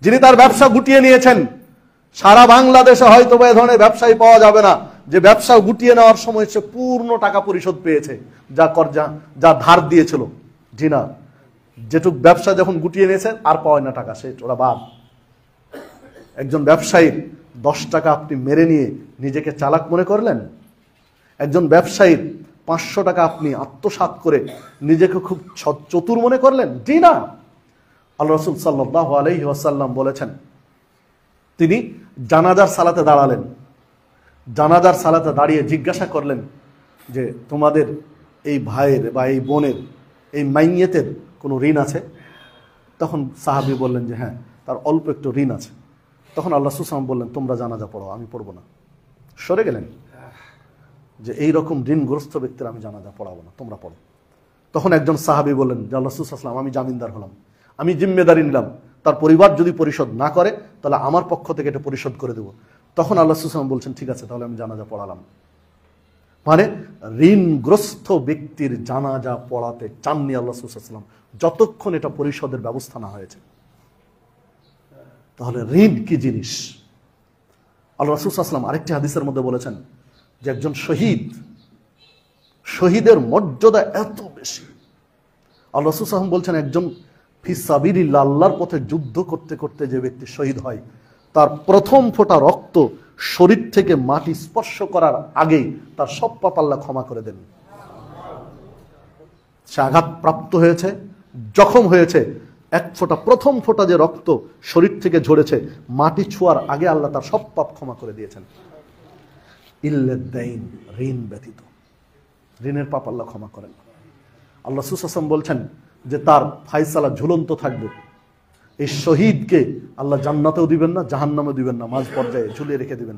যিনি তার ব্যবসা গুটিয়ে নিয়েছেন, সারা বাংলাদেশে হয়তো এ ধরনের ব্যবসায়ী পাওয়া যাবে না যে ব্যবসা গুটিয়ে নেওয়ার সময় সে পূর্ণ টাকা পরিশোধ পেয়েছে যা কর্জা, যা ধার দিয়েছিল। জি না, যেটুক ব্যবসা যখন গুটিয়ে নিয়েছে আর পাওয়া না টাকা, সে ওরা বাদ। একজন ব্যবসায়ী 10 টাকা আপনি মেরে নিয়ে নিজেকে চালাক মনে করলেন? একজন ব্যবসায়ীর 500 টাকা আপনি আত্মসাৎ করে নিজেকে খুব চতুর মনে করলেন? জি না। আল্লাহ রাসূল সাল্লাল্লাহু আলাইহি ওয়াসাল্লাম বলেছেন, তিনি জানাজার সালাতে দাঁড়ালেন, জানাজার সালাতে দাঁড়িয়ে জিজ্ঞাসা করলেন যে তোমাদের এই ভাইয়ের বা এই বোনের, এই মাইয়েতের কোনো ঋণ আছে? তখন সাহাবী বললেন যে হ্যাঁ, তার অল্প একটু ঋণ আছে। তখন আল্লাহ রাসূল সাল্লাল্লাহু আলাইহি ওয়াসাল্লাম বললেন, তোমরা জানাজা পড়ো, আমি পড়বো না। সরে গেলেন। যে এইরকম ঋণগ্রস্ত ব্যক্তির আমি জানাজা পড়াবো না, তোমরা পড়ো। তখন একজন সাহাবী বললেন যে আল্লাহ রাসূল সাল্লাল্লাহু আলাইহি ওয়াসাল্লাম, আমি জামিনদার হলাম, আমি জিম্মেদারি নিলাম, তার পরিবার যদি পরিশোধ না করে তাহলে আমার পক্ষ থেকে এটা পরিশোধ করে দেব। তখন আল্লাহ রাসূল সাল্লাল্লাহু আলাইহি ওয়াসাল্লাম বলছেন, ঠিক আছে, তাহলে আমি জানাজা পড়ালাম। মানে ঋণগ্রস্ত ব্যক্তির জানাজা পড়াতে চাননি আল্লাহ রাসূল সাল্লাল্লাহু আলাইহি ওয়াসাল্লাম যতক্ষণ এটা পরিশোধের ব্যবস্থা না হয়েছে। তাহলে ঋণ কি জিনিস? আল্লাহ রাসূল সাল্লাল্লাহু আলাইহি ওয়াসাল্লাম আরেকটি হাদিসের মধ্যে বলেছেন যে একজন শহীদের মর্যাদা এত বেশি। আল্লাহ রাসূল সাল্লাল্লাহু আলাইহি ওয়াসাল্লাম বলছেন, একজন ফি সাবিলিল্লাহ, আল্লাহর পথে যুদ্ধ করতে করতে যে ব্যক্তি শহীদ হয়, তার প্রথম ফোঁটা রক্ত শরীর থেকে মাটি স্পর্শ করার আগেই তার সব পাপ আল্লাহ ক্ষমা করে দেন। সে আঘাত প্রাপ্ত হয়েছে, জখম হয়েছে, এক ফোঁটা, প্রথম ফোঁটা যে রক্ত শরীর থেকে ঝরেছে, মাটি ছোঁয়ার আগে আল্লাহ তার সব পাপ ক্ষমা করে দিয়েছেন। ইল্লাদ-দাইন, ঋণ ব্যতীত, ঋণের পাপ আল্লাহ ক্ষমা করেন। আল্লাহ রাসূল সাল্লাল্লাহু আলাইহি ওয়াসাল্লাম বলছেন যে তার ফায়সালা ঝুলন্ত থাকবে। এই শহীদকে আল্লাহ জান্নাতেও দিবেন না, জাহান্নামেও দিবেন না, মাঝ পর্যায়ে ঝুলিয়ে রেখে দিবেন।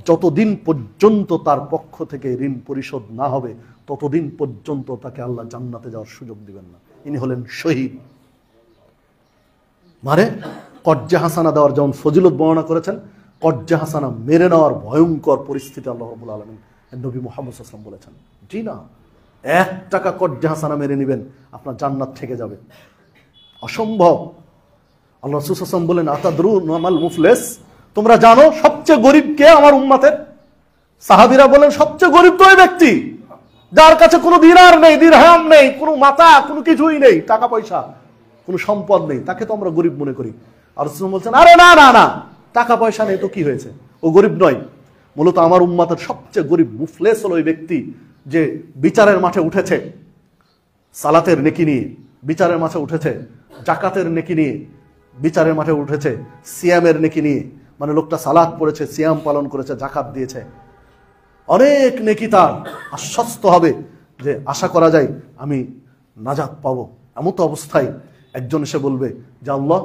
যতদিন পর্যন্ত তার পক্ষ থেকে ঋণ পরিশোধ না হবে ততদিন পর্যন্ত তাকে আল্লাহ জান্নাতে যাওয়ার সুযোগ দিবেন না। ইনি হলেন শহীদ। মানে কর্জে হাসানা দেওয়ার যেমন ফজিলত বর্ণনা করেছেন, কর্জে হাসানা মেরে নেওয়ার ভয়ঙ্কর পরিস্থিতি আল্লাহ রাব্বুল আলামিন নবী মুহাম্মদ সাল্লাল্লাহু আলাইহি ওয়াসাল্লাম বলেছেন। জি না, 1 টাকা কর্জে হাসানা মেরে নেবেন, আপনার জান্নাত থেকে যাবে, অসম্ভব। আল্লাহ রাসূল সাল্লাল্লাহু আলাইহি ওয়াসাল্লাম বলেন, আতাদরুনা মাল মুফলিস, তোমরা জানো সবচেয়ে গরিব কে আমার উম্মতের? সাহাবীরা বলেন, সবচেয়ে গরিব তো ওই ব্যক্তি যার কাছে কোনো দিনার নেই, দিরহাম নেই, কোনো মাতা, কোনো কিছুই নেই, টাকা পয়সা, কোনো সম্পদ নেই, তাকে তো আমরা গরিব মনে করি। আর রাসূল বলছেন, আরে না না না, টাকা পয়সা নেই তো কি হয়েছে, ও গরিব নয়। মূলত আমার উম্মতের সবচেয়ে গরিব মুফলিস হলো ওই ব্যক্তি যে বিচারের মাঠে উঠেছে সালাতের নেকি নিয়ে, বিচারের মাঠে উঠেছে যাকাতের নেকি নিয়ে, বিচারের মাঠে উঠেছে সিয়ামের নেকি নিয়ে। মানে লোকটা সালাত পড়েছে, সিয়াম পালন করেছে, যাকাত দিয়েছে, অনেক নেকি তার আশ্বস্ত হবে যে আশা করা যায় আমি নাজাত পাবো। এমত অবস্থায় একজন এসে বলবে যে আল্লাহ,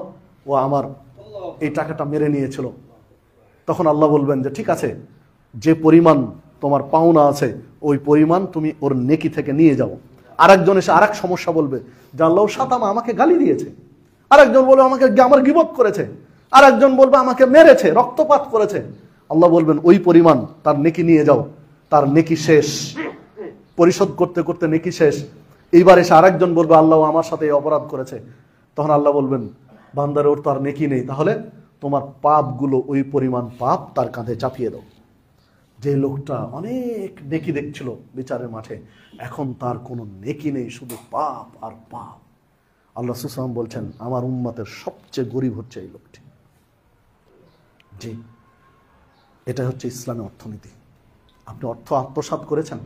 ও আমার এই টাকাটা মেরে নিয়েছিল। তখন আল্লাহ বলবেন যে ঠিক আছে, যে পরিমাণ তোমার পাওনা আছে ওই পরিমাণ তুমি ওর নেকি থেকে নিয়ে যাও। আরেকজন এসে আরেক সমস্যা বলবে যে আল্লাহ, সাতামা আমাকে গালি দিয়েছে, আরেকজন বলবে আমাকে আমার গীবত করেছে, আরেকজন বলবে আমাকে মেরেছে, রক্তপাত করেছে। আল্লাহ বলবেন ওই পরিমাণ তার নেকি নিয়ে যাও। তার নেকি শেষ, পরিশোধ করতে করতে নেকি শেষ। এইবার এসে আরেকজন বলবে আল্লাহ আমার সাথে এই অপরাধ করেছে। তখন আল্লাহ বলবেন, বান্দারে ওর তো আর নেকি নেই, তাহলে তোমার পাপগুলো ওই পরিমাণ পাপ তার কাঁধে চাপিয়ে দাও। যে লোকটা অনেক নেকি দেখছিল বিচারের মাঠে, এখন তার কোনো নেকি নেই, শুধু পাপ আর পাপ। আল্লাহ রাসূল সাল্লাল্লাহু আলাইহি ওয়াসাল্লাম বলছেন, আমার উম্মতের সবচেয়ে গরিব হচ্ছে এই লোকটি। জি, এটা হচ্ছে ইসলামের অর্থনীতি। আপনি অর্থ আত্মসাৎ করেছেন,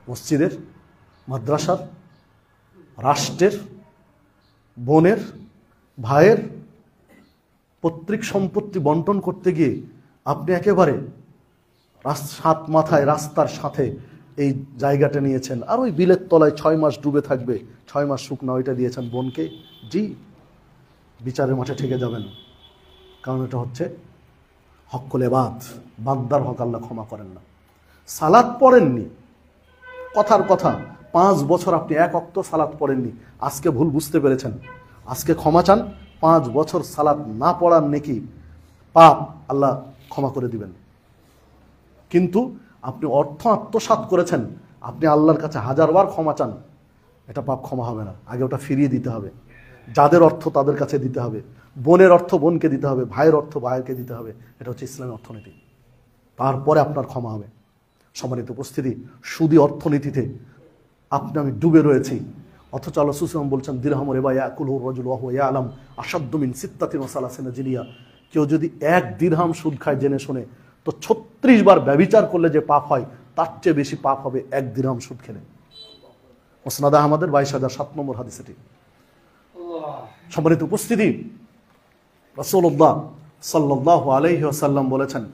মসজিদের, মাদ্রাসার, রাষ্ট্রের, বোনের, ভাইয়ের পৈতৃক সম্পত্তি বন্টন করতে গিয়ে আপনি একেবারে সাত মাথায় রাস্তার সাথে এই জায়গাটা নিয়েছেন, আর ওই বিলের তলায় 6 মাস ডুবে থাকবে, 6 মাস শুকনা, ওইটা দিয়েছেন বোনকে। জি, বিচারের মাঠে ঠেকে যাবেন, কারণ এটা হচ্ছে হক্কুল ইবাদ, বান্দার হক আল্লাহ ক্ষমা করেন না। সালাত পড়েননি, কথার কথা 5 বছর আপনি 1 ওয়াক্ত সালাত পড়েননি, আজকে ভুল বুঝতে পেরেছেন, আজকে ক্ষমা চান, 5 বছর সালাত না পড়ার নেকি পাপ আল্লাহ ক্ষমা করে দিবেন। কিন্তু আপনি অর্থ আত্মসাৎ করেছেন, আপনি আল্লাহর কাছে 1000 বার ক্ষমা চান, এটা পাপ ক্ষমা হবে না, আগে ওটা ফিরিয়ে দিতে হবে। যাদের অর্থ তাদের কাছে দিতে হবে, বোনের অর্থ বোনকে দিতে হবে, ভাইয়ের অর্থ ভাইকে দিতে হবে। এটা হচ্ছে ইসলামের অর্থনীতি, তারপরে আপনার ক্ষমা হবে। সম্মানিত উপস্থিতি, সুদী অর্থনীতিতে আপনি আমি ডুবে রয়েছি, অথচ আল্লাহ রাসূল সাল্লাল্লাহু আলাইহি ওয়াসাল্লাম বলছেন, দিরহাম রিবা ইয়াকুলুহু রাজুলু ওয়া হুয়া ইয়ালাম আশাদ্দু মিন 36 জিনিয়া। কেউ যদি 1 দিরহাম সুদ খায় জেনে শুনে, তো 36 বার ব্যভিচার করলে যে পাপ হয় তার চেয়ে বেশি পাপ হবে 1 দিরহাম সুদ খেলে। মুসনাদ আহমদের 22007 নম্বর হাদিস এটি। সম্মানিত উপস্থিতি, রাসূলুল্লাহ সাল্লাল্লাহু আলাইহি ওয়াসাল্লাম বলেছেন,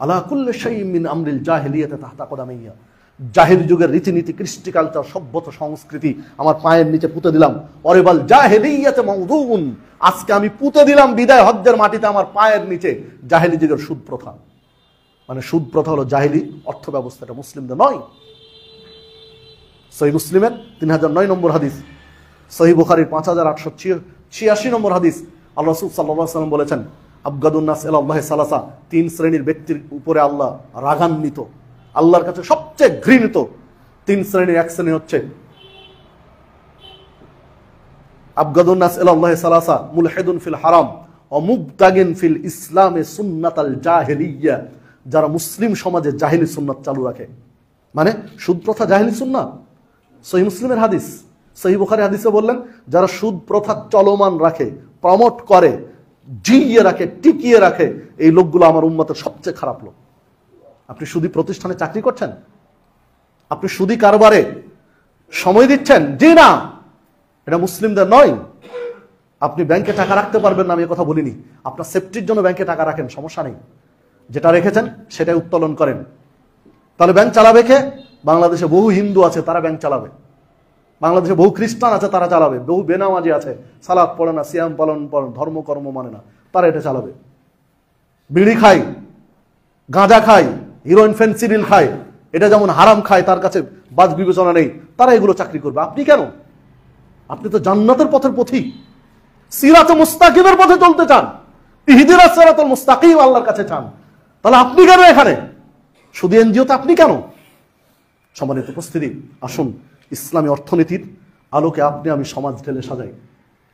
আলা কুল্লি শাইইন মিন আমরিল জাহিলিয়াতি তাহতা কদামাইয়া। জাহিলি যুগের রীতিনীতি, কৃষ্টি কালচার, সভ্যতা, সংস্কৃতি আমার পায়ের নিচে পুঁতে দিলাম। অরেবাল জাহিলিয়াতে মাউদুন, আজকে আমি পুঁতে দিলাম বিদায় হজ্জের মাটিতে আমার পায়ের নিচে জাহিলি যুগের সুদ প্রথা। মানে সুদ প্রথা হলো জাহিলি অর্থ ব্যবস্থা, এটা মুসলিমদের নয়। সহিহ মুসলিমের 3009 নম্বর হাদিস, সহিহ বুখারীর 5886 নম্বর হাদিস, আল্লাহ রাসূল সাল্লাল্লাহু আলাইহি ওয়াসাল্লাম বলেছেন, আবগাদুন নাস ইলাল্লাহি সালাসা, 3 শ্রেণীর ব্যক্তির উপরে আল্লাহ রাগান্বিত, আল্লাহর কাছে সবচেয়ে ঘৃণিত 3 শ্রেণীর। এক শ্রেণী হচ্ছে আবগাদুন নাস ইলাল্লাহি সালাসা মুলহিদুন ফিল হারাম ওয়া মুবতাগিন ফিল ইসলামে সুন্নাতাল জাহিলিয়্যা, যারা মুসলিম সমাজে জাহিলি সুন্নাত চালু রাখে। মানে সুদ প্রথা জাহিলি সুন্নাত, সহিহ মুসলিমের হাদিস। সহিহ বুখারী হাদিসে বললেন, যারা সুদ প্রথা চলমান রাখে, প্রমোট করে, জিইয়ে রাখে, টিকিয়ে রাখে, এই লোকগুলো আমার উম্মতের সবচেয়ে খারাপ লোক। আপনি সুদী প্রতিষ্ঠানে চাকরি করছেন, আপনি সুদী কারবারে সময় দিচ্ছেন, জি না, এটা মুসলিমদের নয়। আপনি ব্যাংকে টাকা রাখতে পারবেন না, আমি কথা বলিনি। আপনার সেফটির জন্য ব্যাংকে টাকা রাখেন, সমস্যা নেই, যেটা রেখেছেন সেটাই উত্তোলন করেন। তাহলে ব্যাংক চালাবে কে? বাংলাদেশে বহু হিন্দু আছে, তারা ব্যাংক চালাবে। বাংলাদেশে বহু খ্রিস্টান আছে, তারা চালাবে। বহু বেনামাজি আছে, সালাত পড়ে না, সিয়াম পালন ধর্মকর্ম মানে না, তারা এটা চালাবে। বিড়ি খায়, গাঁজা খায়, হিরোইন ফেন্সিডিল খায়, এটা যেমন হারাম খায়, তার কাছে বাজ বিবেচনা নেই, তারা এগুলো চাকরি করবে। আপনি কেন? আপনি তো জান্নাতের পথের পথিক, সিরাতে মুস্তাকিমের পথে চলতে চান, ইহদিনাস সিরাতাল মুস্তাকিম আল্লাহর কাছে চান। তাহলে আপনি কেন এখানে শুধু এনজিওতে? আপনি কেন? সম্মানিত উপস্থিতি, আসুন ইসলামী অর্থনীতির আলোকে আপনি আমি সমাজ ঢেলে সাজাই।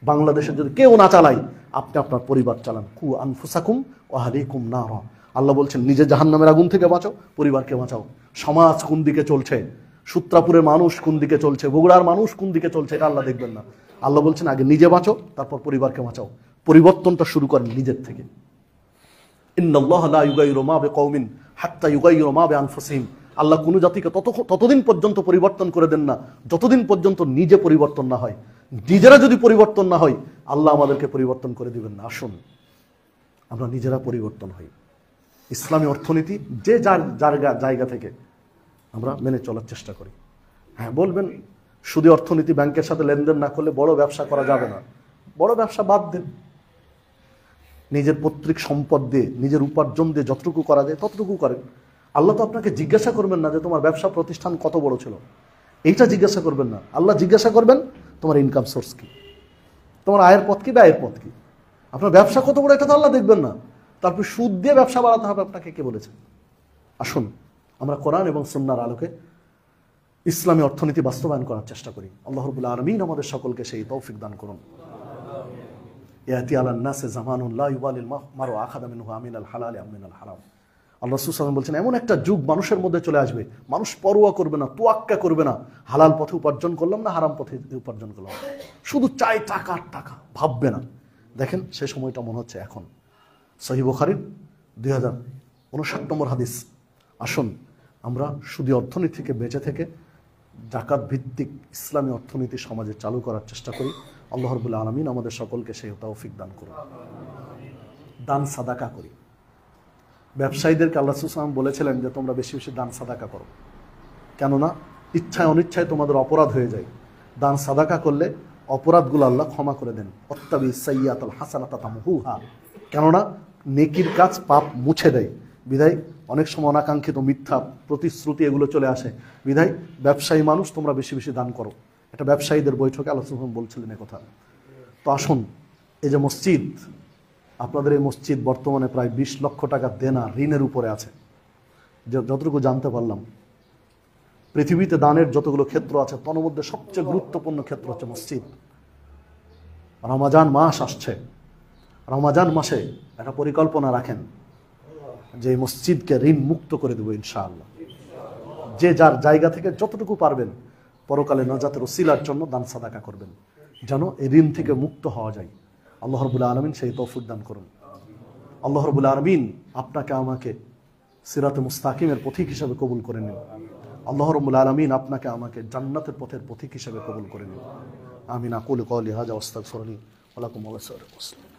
বাংলাদেশে যদি কেউ না চালাই, আপনি আপনার পরিবার চালান। কু আনফুসাকুম ওয়া আহলিকুম নারা। আল্লাহ বলছেন, নিজে জাহান্নামের আগুন থেকে বাঁচাও, পরিবারকে বাঁচাও। সমাজ কোন দিকে চলছে, সূত্রাপুরের মানুষ কোন দিকে চলছে, বগুড়ার মানুষ কোন দিকে চলছে, এটা আল্লাহ দেখবেন না। আল্লাহ বলছেন, আগে নিজে বাঁচো, তারপর পরিবারকে বাঁচাও। পরিবর্তনটা শুরু করেন নিজের থেকে। ইন্নাল্লাহা লা ইউগাইরু মা বিকওমিন হাত্তা ইউগাইরু মা বিআনফুসিহিম। আল্লাহ কোনো জাতিকে ততদিন পর্যন্ত পরিবর্তন করে দেন না যতদিন পর্যন্ত নিজে পরিবর্তন না হয়। নিজেরা যদি পরিবর্তন না হয়, আল্লাহ আমাদেরকে পরিবর্তন করে দিবেন না। আসুন আমরা নিজেরা পরিবর্তন হই। ইসলামী অর্থনীতি যে যার জায়গা থেকে আমরা মেনে চলার চেষ্টা করি। হ্যাঁ, বলবেন শুধু অর্থনীতি, ব্যাংকের সাথে লেনদেন না করলে বড় ব্যবসা করা যাবে না। বড় ব্যবসা বাদ দেন, নিজের পৈতৃক সম্পদ দিয়ে, নিজের উপার্জন দিয়ে যতটুকু করা যায় ততটুকু করেন। আল্লাহ তো আপনাকে জিজ্ঞাসা করবেন না যে তোমার ব্যবসা প্রতিষ্ঠান কত বড় ছিল, এইটা জিজ্ঞাসা করবেন না। আল্লাহ জিজ্ঞাসা করবেন তোমার ইনকাম সোর্স কি, তোমার আয়ের পথ কি, ব্যয়ের পথ কি। আপনার ব্যবসা কত বড় এটা তো আল্লাহ দেখবেন না। তারপর সুদ দিয়ে ব্যবসা বাড়াতে হবে, আপনাকে কে বলেছে? আসুন আমরা কোরআন এবং সুন্নাহর আলোকে ইসলামী অর্থনীতি বাস্তবায়ন করার চেষ্টা করি। আল্লাহ রাব্বুল আলামিন আমাদের সকলকে সেই তৌফিক দান করুন। ইয়াতি আলান নাসে জামানুন লা ইউবালিল মারউ আখাযা মিনহু আমিনাল হালালি আম মিনাল হারাম। আল্লাহ রাসূল সাল্লাল্লাহু আলাইহি ওয়াসাল্লাম বলছেন, এমন একটা যুগ মানুষের মধ্যে চলে আসবে, মানুষ পরোয়া করবে না, তোয়াক্কা করবে না, হালাল পথে উপার্জন করলাম না হারাম পথে উপার্জন করলাম, শুধু চাই টাকা আর টাকা, ভাববে না। দেখেন সেই সময়টা মনে হচ্ছে এখন। সহিহ বুখারীর 2059 নম্বর হাদিস। আসুন আমরা শুধু অর্থনীতি থেকে বেঁচে থেকে জাকাত ভিত্তিক ইসলামী অর্থনীতি সমাজে চালু করার চেষ্টা করি। আল্লাহ রাব্বুল আলামিন আমাদের সকলকে সেই তৌফিক দান করুন। দান সাদাকা করি। ব্যবসায়ীদেরকে আল্লাহ রাসূল সাল্লাল্লাহু আলাইহি ওয়াসাল্লাম বলেছিলেন যে তোমরা বেশি বেশি দান সাদাকা করো, কেননা ইচ্ছায় অনিচ্ছায় তোমাদের অপরাধ হয়ে যায়। দান সাদাকা করলে অপরাধগুলো আল্লাহ ক্ষমা করে দেন। অত্তাবি সাইয়্যাতাল হাসানাতা তামহুহা, কেননা নেকির কাজ পাপ মুছে দেয়। বিধায় অনেক সময় অনাকাঙ্ক্ষিত মিথ্যা প্রতিশ্রুতি এগুলো চলে আসে। বিধায় ব্যবসায়ী মানুষ তোমরা বেশি বেশি দান করো। এটা ব্যবসায়ীদের বৈঠকে আল্লাহ রাসূল বলছিলেন কথা। তো আসুন, এই যে মসজিদ, আপনাদের এই মসজিদ বর্তমানে প্রায় 20 লক্ষ টাকা দেনা ঋণের উপরে আছে। যতটুকু জানতে পারলাম, পৃথিবীতে দানের যতগুলো ক্ষেত্র আছে তার মধ্যে সবচেয়ে গুরুত্বপূর্ণ ক্ষেত্র হচ্ছে মসজিদ। রমাজান মাস আসছে, রমাজান মাসে একটা পরিকল্পনা রাখেন যে এই মসজিদকে ঋণ মুক্ত করে দেবো ইনশাআল্লাহ। যে যার জায়গা থেকে যতটুকু পারবেন পরকালে নাজাতের ওসিলার জন্য দান সাদাকা করবেন, যেন এই ঋণ থেকে মুক্ত হওয়া যায়। আল্লাহ রাব্বুল আলামিন সেই তৌফিক দান করুন। আল্লাহ রাব্বুল আলামিন আপনাকে আমাকে সিরাতে মুস্তাকিমের পথিক হিসেবে কবুল করে নিন। আল্লাহ রাব্বুল আলামিন আপনাকে আমাকে জান্নাতের পথের পথিক হিসেবে কবুল করে নিন। আমিন। আকুলু কওলি হাযা ওয়াস্তাগফিরুনি ওয়া লাকুম ওয়া লিসাইরিল মুসলিমিন।